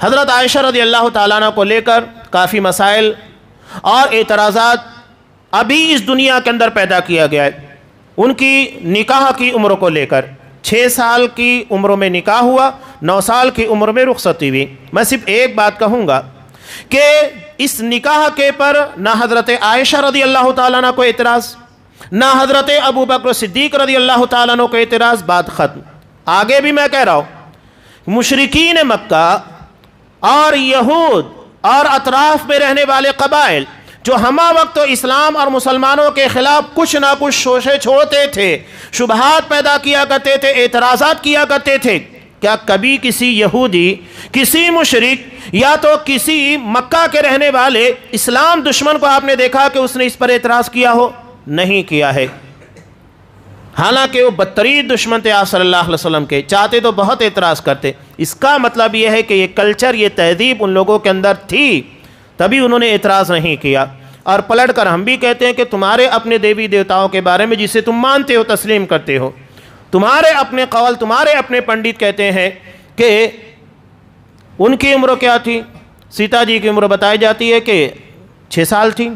حضرت عائشہ رضی اللہ تعالیٰ عنہ کو لے کر کافی مسائل اور اعتراضات ابھی اس دنیا کے اندر پیدا کیا گیا ہے۔ ان کی نکاح کی عمر کو لے کر 6 سال کی عمر میں نکاح ہوا، 9 سال کی عمر میں رخصتی ہوئی۔ میں صرف ایک بات کہوں گا کہ اس نکاح کے پر نہ حضرت عائشہ رضی اللہ تعالیٰ عنہ کو اعتراض، نہ حضرت ابو بکر صدیق رضی اللہ تعالیٰ عنہ کو اعتراض، بات ختم۔ آگے بھی میں کہہ رہا ہوں، مشرکین مکہ اور یہود اور اطراف میں رہنے والے قبائل جو ہمہ وقت اسلام اور مسلمانوں کے خلاف کچھ نہ کچھ شوشے چھوڑتے تھے، شبہات پیدا کیا کرتے تھے، اعتراضات کیا کرتے تھے، کیا کبھی کسی یہودی، کسی مشرک یا تو کسی مکہ کے رہنے والے اسلام دشمن کو آپ نے دیکھا کہ اس نے اس پر اعتراض کیا ہو؟ نہیں کیا ہے۔ حالانکہ وہ بدترین دشمن تھے آپ صلی اللہ علیہ وسلم کے، چاہتے تو بہت اعتراض کرتے۔ اس کا مطلب یہ ہے کہ یہ کلچر، یہ تہذیب ان لوگوں کے اندر تھی، تبھی انہوں نے اعتراض نہیں کیا۔ اور پلٹ کر ہم بھی کہتے ہیں کہ تمہارے اپنے دیوی دیوتاؤں کے بارے میں جسے تم مانتے ہو، تسلیم کرتے ہو، تمہارے اپنے قول، تمہارے اپنے پنڈت کہتے ہیں کہ ان کی عمر کیا تھی؟ سیتا جی کی عمر بتائی جاتی ہے کہ 6 سال تھی،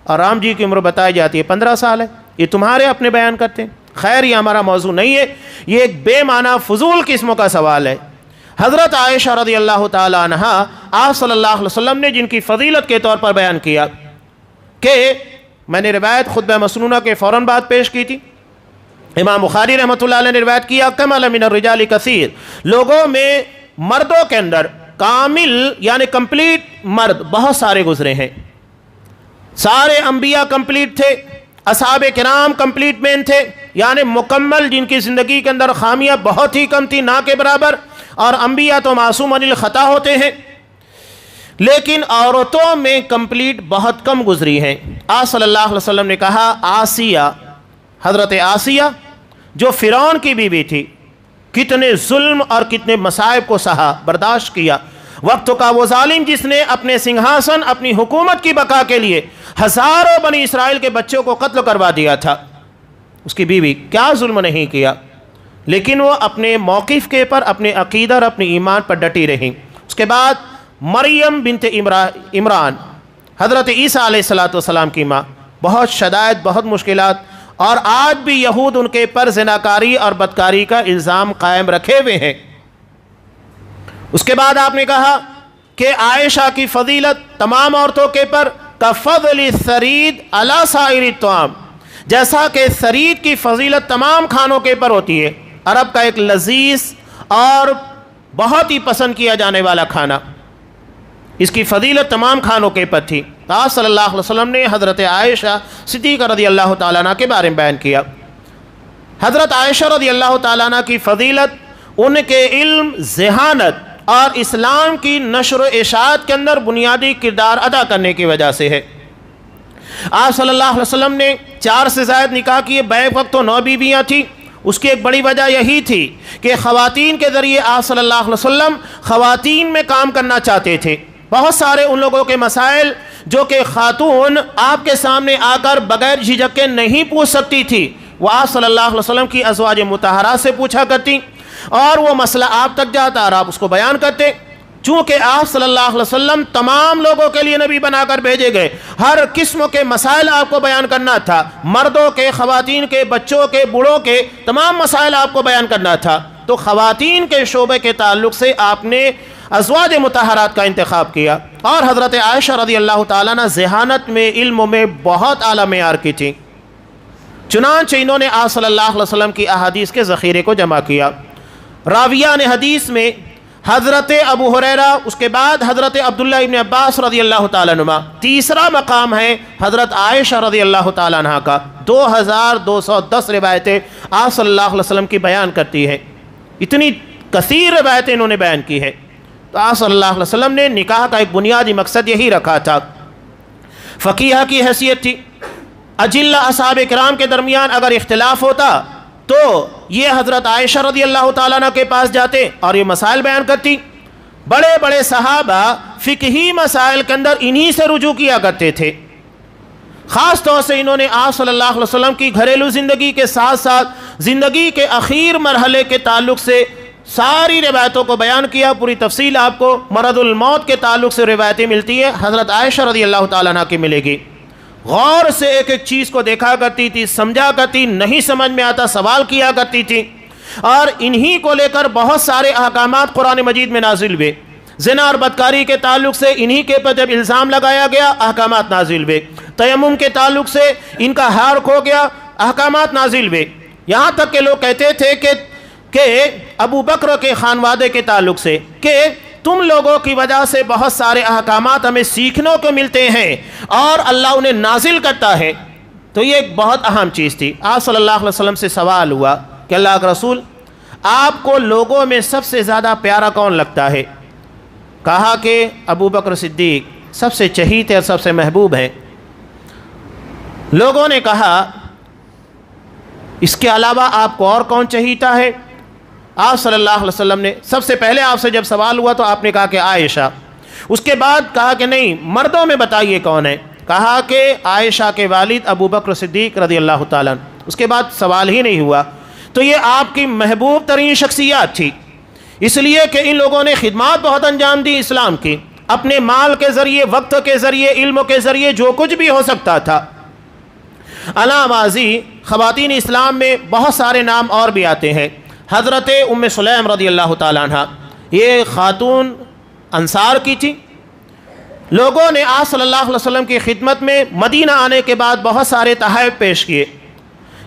اور رام جی کی عمر بتائی جاتی ہے 15 سال ہے۔ یہ تمہارے اپنے بیان کرتے ہیں۔ خیر، یہ ہمارا موضوع نہیں ہے، یہ ایک بے معنی فضول قسموں کا سوال ہے۔ حضرت عائشہ رضی اللہ تعالی عنہ آپ صلی اللہ علیہ وسلم نے جن کی فضیلت کے طور پر بیان کیا کہ میں نے روایت خطبہ مسنونہ کے فوراً بعد پیش کی تھی، امام بخاری رحمۃ اللہ علیہ نے روایت کیا، کمل من الرجال کثیر، لوگوں میں مردوں کے اندر کامل یعنی کمپلیٹ مرد بہت سارے گزرے ہیں۔ سارے انبیاء کمپلیٹ تھے، اصحاب کرام کمپلیٹ مین تھے، یعنی مکمل، جن کی زندگی کے اندر خامیاں بہت ہی کم تھی، نہ کے برابر، اور انبیاء تو معصوم عن الخطا ہوتے ہیں۔ لیکن عورتوں میں کمپلیٹ بہت کم گزری ہیں۔ آپ صلی اللہ علیہ وسلم نے کہا آسیہ، حضرت آسیہ جو فرعون کی بیوی تھی، کتنے ظلم اور کتنے مصائب کو سہا، برداشت کیا۔ وقت کا وہ ظالم جس نے اپنے سنگھاسن، اپنی حکومت کی بقا کے لیے ہزاروں بنی اسرائیل کے بچوں کو قتل کروا دیا تھا، اس کی بیوی کیا ظلم نہیں کیا، لیکن وہ اپنے موقف کے پر، اپنے عقیدہ اور اپنے ایمان پر ڈٹی رہیں۔ اس کے بعد مریم بنت عمران، حضرت عیسیٰ علیہ السلام کی ماں، بہت شدائد، بہت مشکلات، اور آج بھی یہود ان کے پر زناکاری اور بدکاری کا الزام قائم رکھے ہوئے ہیں۔ اس کے بعد آپ نے کہا کہ عائشہ کی فضیلت تمام عورتوں کے پر کفضل الثرید علی سائر الطعام، جیسا کہ ثرید کی فضیلت تمام کھانوں کے پر ہوتی ہے، عرب کا ایک لذیذ اور بہت ہی پسند کیا جانے والا کھانا، اس کی فضیلت تمام کھانوں کے پر تھی۔ آپ صلی اللہ علیہ وسلم نے حضرت عائشہ صدیقہ رضی اللہ تعالیٰ عنہ کے بارے میں بیان کیا۔ حضرت عائشہ رضی اللہ تعالیٰ عنہ کی فضیلت ان کے علم، ذہانت اور اسلام کی نشر و اشاعت کے اندر بنیادی کردار ادا کرنے کی وجہ سے ہے۔ آپ صلی اللہ علیہ وسلم نے 4 سے زائد نکاح کیے، بیک وقت تو 9 بیویاں تھیں۔ اس کی ایک بڑی وجہ یہی تھی کہ خواتین کے ذریعے آپ صلی اللہ علیہ وسلم خواتین میں کام کرنا چاہتے تھے۔ بہت سارے ان لوگوں کے مسائل جو کہ خاتون آپ کے سامنے آ کر بغیر جھجک کے نہیں پوچھ سکتی تھی، وہ آپ صلی اللہ علیہ وسلم کی ازواج مطہرات سے پوچھا کرتی، اور وہ مسئلہ آپ تک جاتا اور آپ اس کو بیان کرتے۔ چونکہ آپ صلی اللہ علیہ وسلم تمام لوگوں کے لیے نبی بنا کر بھیجے گئے، ہر قسم کے مسائل آپ کو بیان کرنا تھا، مردوں کے، خواتین کے، بچوں کے، بوڑھوں کے، تمام مسائل آپ کو بیان کرنا تھا۔ تو خواتین کے شعبے کے تعلق سے آپ نے ازواج مطہرات کا انتخاب کیا۔ اور حضرت عائشہ رضی اللہ تعالیٰ عنہ ذہانت میں، علم میں بہت اعلیٰ معیار کی تھیں، چنانچہ انہوں نے آپ صلی اللہ علیہ وسلم کی احادیث کے ذخیرے کو جمع کیا۔ راویان حدیث میں حضرت ابو ہریرہ، اس کے بعد حضرت عبداللہ ابن عباس رضی اللہ تعالیٰ عنہ، تیسرا مقام ہے حضرت عائشہ رضی اللہ تعالیٰ عنہ کا۔ 2210 روایتیں آپ صلی اللہ علیہ وسلم کی بیان کرتی ہے، اتنی کثیر روایتیں انہوں نے بیان کی ہے۔ تو آپ صلی اللہ علیہ وسلم نے نکاح کا ایک بنیادی مقصد یہی رکھا تھا، فقیہ کی حیثیت تھی، اجلہ اصحاب کرام کے درمیان اگر اختلاف ہوتا تو یہ حضرت عائشہ رضی اللہ تعالیٰ عنہ کے پاس جاتے اور یہ مسائل بیان کرتی. بڑے بڑے صحابہ فقہی مسائل کے اندر انہی سے رجوع کیا کرتے تھے. خاص طور سے انہوں نے آپ صلی اللہ علیہ وسلم کی گھریلو زندگی کے ساتھ ساتھ زندگی کے اخیر مرحلے کے تعلق سے ساری روایتوں کو بیان کیا. پوری تفصیل آپ کو مرض الموت کے تعلق سے روایتیں ملتی ہیں. حضرت عائشہ رضی اللہ تعالیٰ عنہ کی ملے گی. غور سے ایک ایک چیز کو دیکھا کرتی تھی, سمجھا کرتی, نہیں سمجھ میں آتا سوال کیا کرتی تھی, اور انہی کو لے کر بہت سارے احکامات قرآن مجید میں نازل ہوئے. زنا اور بدکاری کے تعلق سے انہی کے پر جب الزام لگایا گیا احکامات نازل ہوئے. تیمم کے تعلق سے ان کا ہار کھو گیا, احکامات نازل ہوئے. یہاں تک کہ لوگ کہتے تھے کہ ابو بکر کے خانوادے کے تعلق سے کہ تم لوگوں کی وجہ سے بہت سارے احکامات ہمیں سیکھنے کو ملتے ہیں اور اللہ انہیں نازل کرتا ہے. تو یہ ایک بہت اہم چیز تھی. آپ صلی اللہ علیہ وسلم سے سوال ہوا کہ اللہ کے رسول, آپ کو لوگوں میں سب سے زیادہ پیارا کون لگتا ہے؟ کہا کہ ابو بکر صدیق سب سے چہیتے اور سب سے محبوب ہیں. لوگوں نے کہا اس کے علاوہ آپ کو اور کون چہیتا ہے؟ آپ صلی اللہ علیہ وسلم نے سب سے پہلے آپ سے جب سوال ہوا تو آپ نے کہا کہ عائشہ. اس کے بعد کہا کہ نہیں, مردوں میں بتائیے کون ہے؟ کہا کہ عائشہ کے والد ابو بکر صدیق رضی اللہ تعالیٰ عنہ. اس کے بعد سوال ہی نہیں ہوا. تو یہ آپ کی محبوب ترین شخصیات تھی, اس لیے کہ ان لوگوں نے خدمات بہت انجام دی اسلام کی, اپنے مال کے ذریعے, وقت کے ذریعے, علم کے ذریعے, جو کچھ بھی ہو سکتا تھا. علاوہ خواتین اسلام میں بہت سارے نام اور بھی آتے ہیں. حضرت ام سلیم رضی اللہ تعالیٰ عنہ, یہ خاتون انصار کی تھی. لوگوں نے آپ صلی اللہ علیہ وسلم کی خدمت میں مدینہ آنے کے بعد بہت سارے تحائف پیش کیے.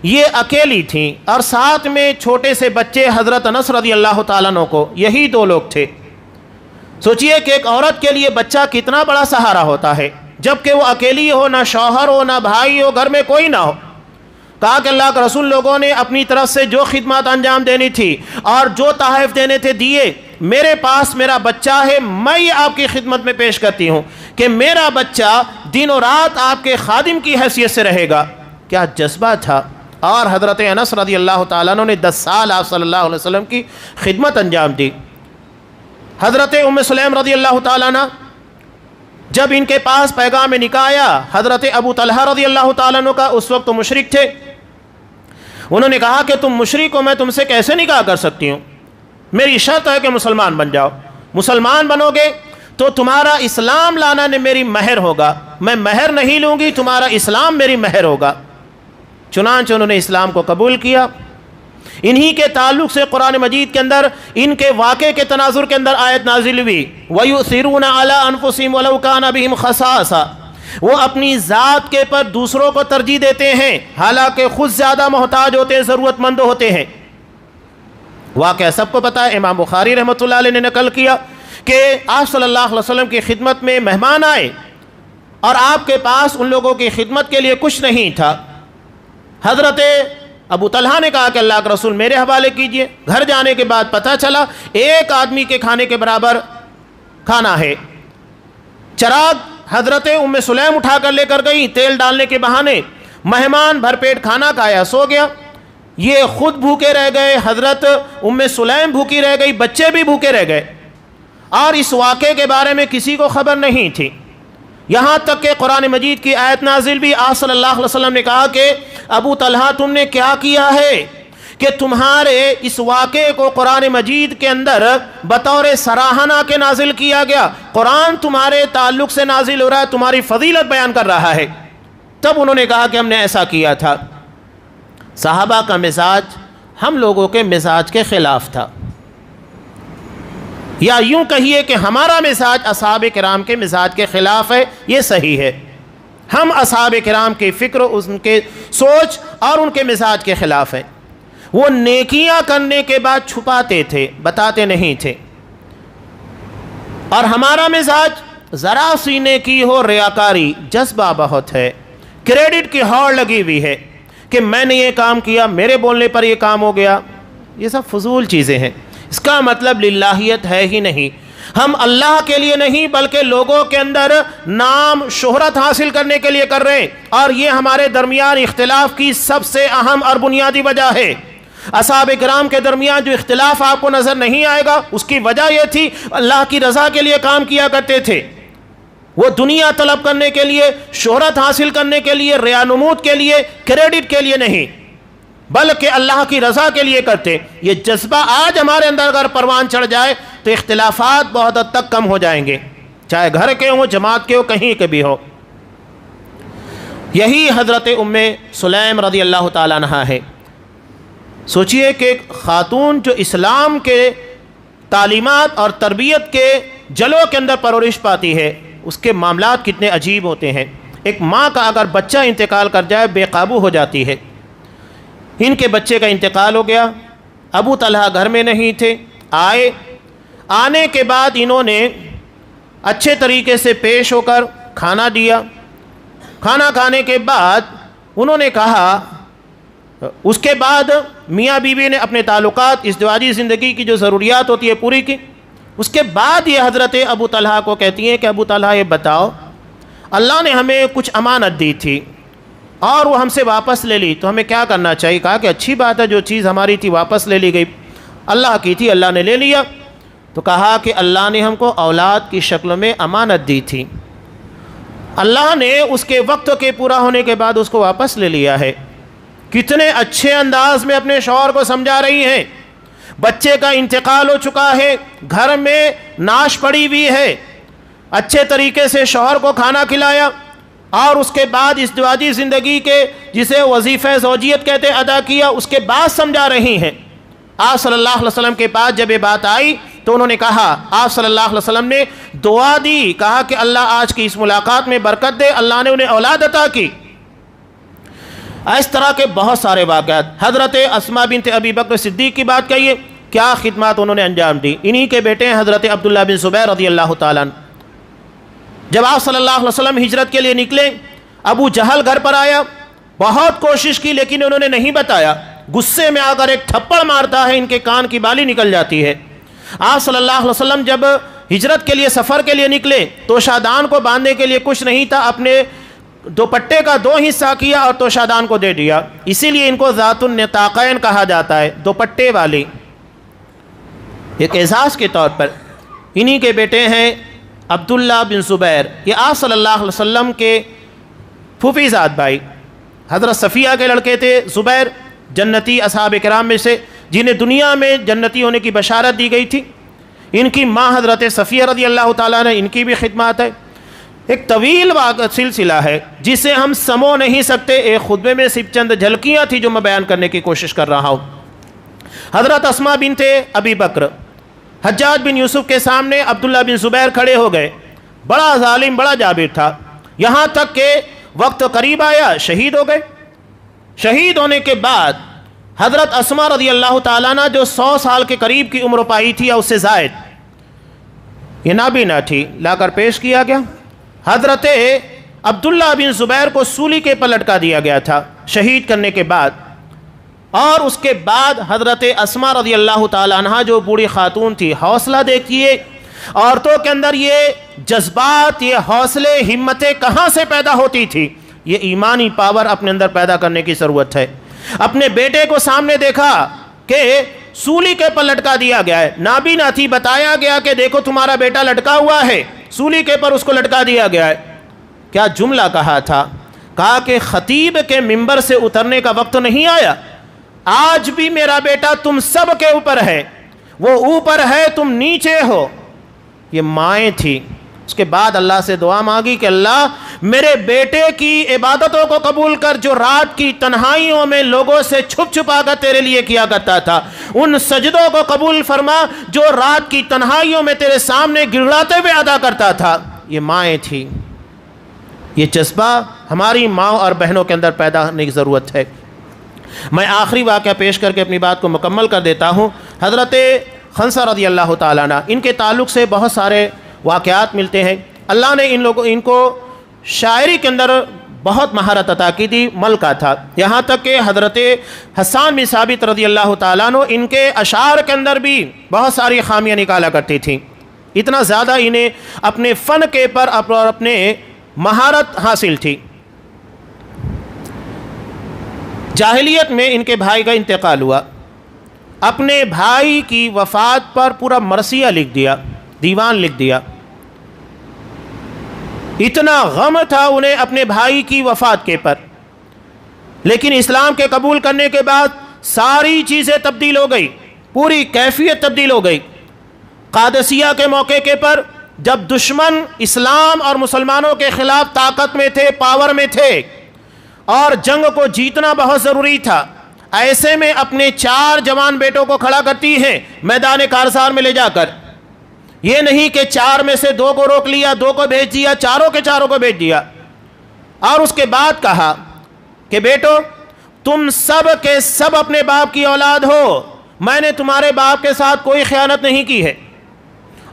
یہ اکیلی تھیں اور ساتھ میں چھوٹے سے بچے حضرت انس رضی اللہ تعالیٰ عنہ کو, یہی دو لوگ تھے. سوچئے کہ ایک عورت کے لیے بچہ کتنا بڑا سہارا ہوتا ہے, جبکہ وہ اکیلی ہو, نہ شوہر ہو, نہ بھائی ہو, گھر میں کوئی نہ ہو. کہا کہ اللہ کے رسول, لوگوں نے اپنی طرف سے جو خدمات انجام دینی تھی اور جو تحائف دینے تھے دیے. میرے پاس میرا بچہ ہے, میں یہ آپ کی خدمت میں پیش کرتی ہوں کہ میرا بچہ دن و رات آپ کے خادم کی حیثیت سے رہے گا. کیا جذبہ تھا. اور حضرت انس رضی اللہ تعالیٰ عنہ نے 10 سال آپ صلی اللہ علیہ وسلم کی خدمت انجام دی. حضرت ام سلیم رضی اللہ تعالیٰ عنہ جب ان کے پاس پیغام نکاح آیا, حضرت ابو طلحہ رضی اللہ تعالیٰ عنہ کا اس وقت مشرک تھے. انہوں نے کہا کہ تم مشرک ہو, میں تم سے کیسے نکاح کر سکتی ہوں؟ میری شرط ہے کہ مسلمان بن جاؤ. مسلمان بنو گے تو تمہارا اسلام لانا نے میری مہر ہوگا, میں مہر نہیں لوں گی, تمہارا اسلام میری مہر ہوگا. چنانچہ انہوں نے اسلام کو قبول کیا. انہی کے تعلق سے قرآن مجید کے اندر ان کے واقعے کے تناظر کے اندر آیت نازل ہوئی, وَيُؤْثِرُونَ عَلَىٰ أَنفُسِهِمْ وَلَوْ كَانَ بِهِمْ خَصَاصَةٌ. وہ اپنی ذات کے پر دوسروں کو ترجیح دیتے ہیں حالانکہ خود زیادہ محتاج ہوتے ہیں, ضرورت مند ہوتے ہیں. واقعہ سب کو پتہ ہے, امام بخاری رحمۃ اللہ علیہ نے نقل کیا کہ آپ صلی اللہ علیہ وسلم کی خدمت میں مہمان آئے اور آپ کے پاس ان لوگوں کی خدمت کے لیے کچھ نہیں تھا. حضرت ابو طلحہ نے کہا کہ اللہ کے رسول میرے حوالے کیجئے. گھر جانے کے بعد پتہ چلا ایک آدمی کے کھانے کے برابر کھانا ہے. چراغ حضرت ام سلیم اٹھا کر لے کر گئی تیل ڈالنے کے بہانے. مہمان بھرپیٹ کھانا کھایا, سو گیا. یہ خود بھوکے رہ گئے, حضرت ام سلیم بھوکی رہ گئی, بچے بھی بھوکے رہ گئے, اور اس واقعے کے بارے میں کسی کو خبر نہیں تھی. یہاں تک کہ قرآن مجید کی آیت نازل بھی. آپ صلی اللہ علیہ وسلم نے کہا کہ ابو طلحہ تم نے کیا کیا ہے کہ تمہارے اس واقعے کو قرآن مجید کے اندر بطور سراہنا کے نازل کیا گیا. قرآن تمہارے تعلق سے نازل ہو رہا ہے, تمہاری فضیلت بیان کر رہا ہے. تب انہوں نے کہا کہ ہم نے ایسا کیا تھا. صحابہ کا مزاج ہم لوگوں کے مزاج کے خلاف تھا, یا یوں کہیے کہ ہمارا مزاج اصحاب کرام کے مزاج کے خلاف ہے. یہ صحیح ہے, ہم اصحاب کرام کی فکر, ان کے سوچ اور ان کے مزاج کے خلاف ہیں. وہ نیکیاں کرنے کے بعد چھپاتے تھے, بتاتے نہیں تھے. اور ہمارا مزاج ذرا سی نیکی ہو, ریاکاری, جذبہ بہت ہے, کریڈٹ کی ہوڑ لگی ہوئی ہے کہ میں نے یہ کام کیا, میرے بولنے پر یہ کام ہو گیا. یہ سب فضول چیزیں ہیں, اس کا مطلب للہیت ہے ہی نہیں. ہم اللہ کے لیے نہیں بلکہ لوگوں کے اندر نام شہرت حاصل کرنے کے لیے کر رہے ہیں، اور یہ ہمارے درمیان اختلاف کی سب سے اہم اور بنیادی وجہ ہے۔ اصحاب کرام کے درمیان جو اختلاف آپ کو نظر نہیں آئے گا، اس کی وجہ یہ تھی اللہ کی رضا کے لیے کام کیا کرتے تھے، وہ دنیا طلب کرنے کے لیے، شہرت حاصل کرنے کے لیے، ریا نمود کے لیے، کریڈٹ کے لیے نہیں، بلکہ اللہ کی رضا کے لیے کرتے۔ یہ جذبہ آج ہمارے اندر اگر پروان چڑھ جائے تو اختلافات بہت حد تک کم ہو جائیں گے، چاہے گھر کے ہوں، جماعت کے ہو، کہیں کے بھی ہو۔ یہی حضرت ام سلیم رضی اللہ تعالیٰ عنہا ہے۔ سوچئے کہ ایک خاتون جو اسلام کے تعلیمات اور تربیت کے جلو کے اندر پرورش پاتی ہے، اس کے معاملات کتنے عجیب ہوتے ہیں۔ ایک ماں کا اگر بچہ انتقال کر جائے بے قابو ہو جاتی ہے۔ ان کے بچے کا انتقال ہو گیا، ابو طلحہ گھر میں نہیں تھے، آنے کے بعد انہوں نے اچھے طریقے سے پیش ہو کر کھانا دیا۔ کھانا کھانے کے بعد انہوں نے کہا، اس کے بعد میاں بیوی نے اپنے تعلقات، ازدواجی زندگی کی جو ضروریات ہوتی ہے پوری کی۔ اس کے بعد یہ حضرت ابو طلحہ کو کہتی ہیں کہ ابو طلحہ یہ بتاؤ، اللہ نے ہمیں کچھ امانت دی تھی اور وہ ہم سے واپس لے لی، تو ہمیں کیا کرنا چاہیے؟ کہا کہ اچھی بات ہے، جو چیز ہماری تھی واپس لے لی گئی، اللہ کی تھی، اللہ نے لے لیا۔ تو کہا کہ اللہ نے ہم کو اولاد کی شکل میں امانت دی تھی، اللہ نے اس کے وقت کے پورا ہونے کے بعد اس کو واپس لے لیا ہے۔ کتنے اچھے انداز میں اپنے شوہر کو سمجھا رہی ہیں۔ بچے کا انتقال ہو چکا ہے، گھر میں ناش پڑی ہوئی ہے، اچھے طریقے سے شوہر کو کھانا کھلایا، اور اس کے بعد ازدواجی زندگی کے جسے وظیفہ زوجیت کہتے ادا کیا، اس کے بعد سمجھا رہی ہیں۔ آپ صلی اللہ علیہ وسلم کے پاس جب یہ بات آئی تو انہوں نے کہا، آپ صلی اللہ علیہ وسلم نے دعا دی، کہا کہ اللہ آج کی اس ملاقات میں برکت دے، اللہ نے انہیں اولاد عطا کی۔ اس طرح کے بہت سارے واقعات۔ حضرت اسماء بنت ابی بکر صدیق کی بات کہیے، کیا خدمات انہوں نے انجام دی۔ انہی کے بیٹے ہیں حضرت عبداللہ بن زبیر رضی اللہ تعالیٰ عنہ۔ جب آپ صلی اللہ علیہ وسلم ہجرت کے لیے نکلے، ابو جہل گھر پر آیا، بہت کوشش کی لیکن انہوں نے نہیں بتایا، غصے میں آ کر ایک تھپڑ مارتا ہے، ان کے کان کی بالی نکل جاتی ہے۔ آپ صلی اللہ علیہ وسلم جب ہجرت کے لیے، سفر کے لیے نکلے تو شادان کو باندھنے کے لیے کچھ نہیں تھا، اپنے دوپٹے کا 2 حصہ کیا اور توشادان کو دے دیا، اسی لیے ان کو ذات النطاقین کہا جاتا ہے، دوپٹے والی، ایک اعزاز کے طور پر۔ انہی کے بیٹے ہیں عبداللہ بن زبیر، یہ آپ صلی اللہ علیہ وسلم کے پھوپھی زاد بھائی، حضرت صفیہ کے لڑکے تھے۔ زبیر جنتی اصحاب کرام میں سے جنہیں دنیا میں جنتی ہونے کی بشارت دی گئی تھی۔ ان کی ماں حضرت صفیہ رضی اللہ تعالیٰ نے، ان کی بھی خدمات ہے۔ ایک طویل سلسلہ ہے جسے ہم سمو نہیں سکتے، ایک خطبے میں صرف چند جھلکیاں تھی جو میں بیان کرنے کی کوشش کر رہا ہوں۔ حضرت اسماء بنت ابی بکر حجاج بن یوسف کے سامنے عبداللہ بن زبیر کھڑے ہو گئے، بڑا ظالم، بڑا جابر تھا، یہاں تک کہ وقت قریب آیا، شہید ہو گئے۔ شہید ہونے کے بعد حضرت اسماء رضی اللہ تعالیٰ عنہ جو 100 سال کے قریب کی عمر پائی تھی یا اس سے زائد، یہ نابینا تھی، لا کر پیش کیا گیا۔ حضرت عبداللہ بن زبیر کو سولی کے پر لٹکا دیا گیا تھا شہید کرنے کے بعد، اور اس کے بعد حضرت اسماء رضی اللہ تعالیٰ عنہ جو بوڑھی خاتون تھی، حوصلہ دیکھیے عورتوں کے اندر یہ جذبات، یہ حوصلے، ہمتیں کہاں سے پیدا ہوتی تھی۔ یہ ایمانی پاور اپنے اندر پیدا کرنے کی ضرورت ہے۔ اپنے بیٹے کو سامنے دیکھا کہ سولی کے پر لٹکا دیا گیا ہے، نابینا تھی، بتایا گیا کہ دیکھو تمہارا بیٹا لٹکا ہوا ہے، سولی کے پر اس کو لٹکا دیا گیا ہے۔ کیا جملہ کہا تھا، کہا کہ خطیب کے منبر سے اترنے کا وقت نہیں آیا، آج بھی میرا بیٹا تم سب کے اوپر ہے، وہ اوپر ہے، تم نیچے ہو۔ یہ مائیں تھی۔ اس کے بعد اللہ سے دعا مانگی کہ اللہ میرے بیٹے کی عبادتوں کو قبول کر جو رات کی تنہائیوں میں لوگوں سے چھپ چھپا کر تیرے لیے کیا کرتا تھا، ان سجدوں کو قبول فرما جو رات کی تنہائیوں میں تیرے سامنے گڑگڑاتے ہوئے ادا کرتا تھا۔ یہ مائیں تھی۔ یہ جذبہ ہماری ماں اور بہنوں کے اندر پیدا ہونے کی ضرورت ہے۔ میں آخری واقعہ پیش کر کے اپنی بات کو مکمل کر دیتا ہوں۔ حضرت خنسہ رضی اللہ تعالیٰ عنہ، ان کے تعلق سے بہت سارے واقعات ملتے ہیں۔ اللہ نے ان کو شاعری کے اندر بہت مہارت عطا کی تھی، ملکہ تھا، یہاں تک کہ حضرت حسان بن ثابت رضی اللہ تعالیٰ عنہ ان کے اشعار کے اندر بھی بہت ساری خامیاں نکالا کرتی تھیں۔ اتنا زیادہ انہیں اپنے فن کے پر اور اپنے مہارت حاصل تھی۔ جاہلیت میں ان کے بھائی کا انتقال ہوا، اپنے بھائی کی وفات پر پورا مرثیہ لکھ دیا، دیوان لکھ دیا۔ اتنا غم تھا انہیں اپنے بھائی کی وفات کے پر، لیکن اسلام کے قبول کرنے کے بعد ساری چیزیں تبدیل ہو گئی، پوری کیفیت تبدیل ہو گئی۔ قادسیہ کے موقع کے پر جب دشمن اسلام اور مسلمانوں کے خلاف طاقت میں تھے، پاور میں تھے، اور جنگ کو جیتنا بہت ضروری تھا، ایسے میں اپنے 4 جوان بیٹوں کو کھڑا کرتی ہیں میدان کارزار میں لے جا کر۔ یہ نہیں کہ 4 میں سے 2 کو روک لیا، 2 کو بھیج دیا، چاروں کے چاروں کو بھیج دیا، اور اس کے بعد کہا کہ بیٹو تم سب کے سب اپنے باپ کی اولاد ہو، میں نے تمہارے باپ کے ساتھ کوئی خیانت نہیں کی ہے،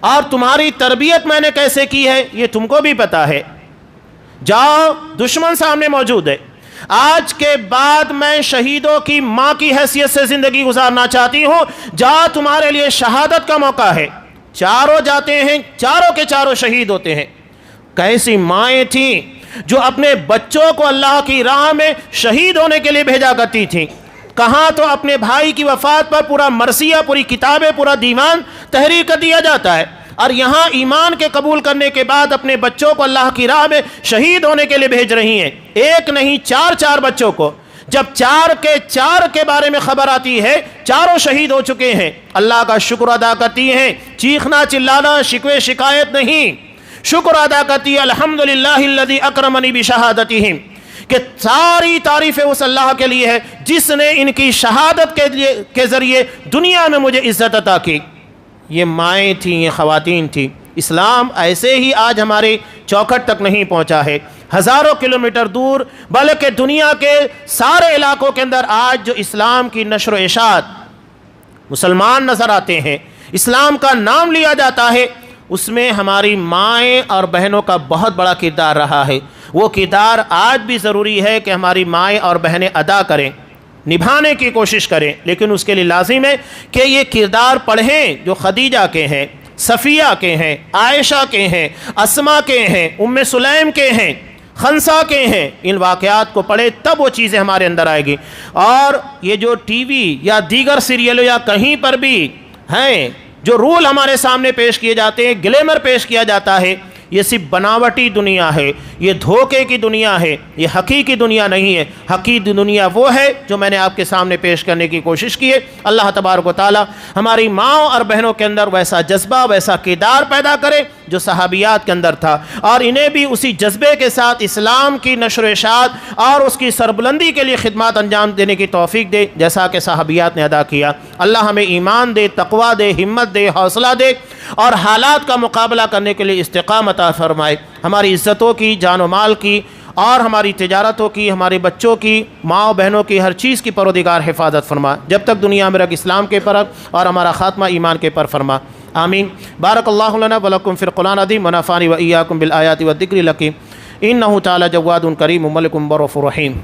اور تمہاری تربیت میں نے کیسے کی ہے یہ تم کو بھی پتا ہے۔ جاؤ، دشمن سامنے موجود ہے، آج کے بعد میں شہیدوں کی ماں کی حیثیت سے زندگی گزارنا چاہتی ہوں، جاؤ تمہارے لیے شہادت کا موقع ہے۔ چاروں جاتے ہیں، چاروں کے چاروں شہید ہوتے ہیں۔ کیسی مائیں تھیں جو اپنے بچوں کو اللہ کی راہ میں شہید ہونے کے لیے بھیجا کرتی تھیں۔ کہاں تو اپنے بھائی کی وفات پر پورا مرثیہ، پوری کتابیں، پورا دیوان تحریر کر دیا جاتا ہے، اور یہاں ایمان کے قبول کرنے کے بعد اپنے بچوں کو اللہ کی راہ میں شہید ہونے کے لیے بھیج رہی ہیں۔ ایک نہیں، 4 بچوں کو۔ جب 4 کے 4 کے بارے میں خبر آتی ہے، چاروں شہید ہو چکے ہیں، اللہ کا شکر ادا کرتی ہیں، چیخنا چلانا، شکوے شکایت نہیں، شکر ادا کرتی ہے، الحمدللہ الذی اکرمنی بشہادتہم، کہ ساری تعریفیں اس اللہ کے لیے ہے جس نے ان کی شہادت کے ذریعے دنیا میں مجھے عزت عطا کی۔ یہ مائیں تھیں، یہ خواتین تھیں۔ اسلام ایسے ہی آج ہمارے چوکھٹ تک نہیں پہنچا ہے، ہزاروں کلومیٹر دور، بلکہ دنیا کے سارے علاقوں کے اندر آج جو اسلام کی نشر و اشاعت مسلمان نظر آتے ہیں، اسلام کا نام لیا جاتا ہے، اس میں ہماری مائیں اور بہنوں کا بہت بڑا کردار رہا ہے۔ وہ کردار آج بھی ضروری ہے کہ ہماری مائیں اور بہنیں ادا کریں، نبھانے کی کوشش کریں، لیکن اس کے لیے لازم ہے کہ یہ کردار پڑھیں جو خدیجہ کے ہیں، صفیہ کے ہیں، عائشہ کے ہیں، اسما کے ہیں، ام سلیم کے ہیں، خنسا کے ہیں۔ ان واقعات کو پڑھیں، تب وہ چیزیں ہمارے اندر آئے گی۔ اور یہ جو ٹی وی یا دیگر سیریل یا کہیں پر بھی ہیں جو رول ہمارے سامنے پیش کیے جاتے ہیں، گلیمر پیش کیا جاتا ہے، یہ صرف بناوٹی دنیا ہے، یہ دھوکے کی دنیا ہے، یہ حقیقی دنیا نہیں ہے۔ حقیقی دنیا وہ ہے جو میں نے آپ کے سامنے پیش کرنے کی کوشش کی ہے۔ اللہ تبارک و تعالی ہماری ماؤں اور بہنوں کے اندر ویسا جذبہ، ویسا کردار پیدا کرے جو صحابیات کے اندر تھا، اور انہیں بھی اسی جذبے کے ساتھ اسلام کی نشر و اشاعت اور اس کی سربلندی کے لیے خدمات انجام دینے کی توفیق دے، جیسا کہ صحابیات نے ادا کیا۔ اللہ ہمیں ایمان دے، تقویٰ دے، ہمت دے، حوصلہ دے، اور حالات کا مقابلہ کرنے کے لیے استقامت عطا فرمائے۔ ہماری عزتوں کی، جان و مال کی، اور ہماری تجارتوں کی، ہمارے بچوں کی، ماں و بہنوں کی، ہر چیز کی پروردگار حفاظت فرما، جب تک دنیا میں رکھ اسلام کے پر اور ہمارا خاتمہ ایمان کے پر فرما، آمین۔ بارک اللہ لنا ولکم فی القرآن العظیم ونفعني وإياكم بالآیات والذکر الحکیم، انہ تعالی جواد کریم ملک بر رحیم۔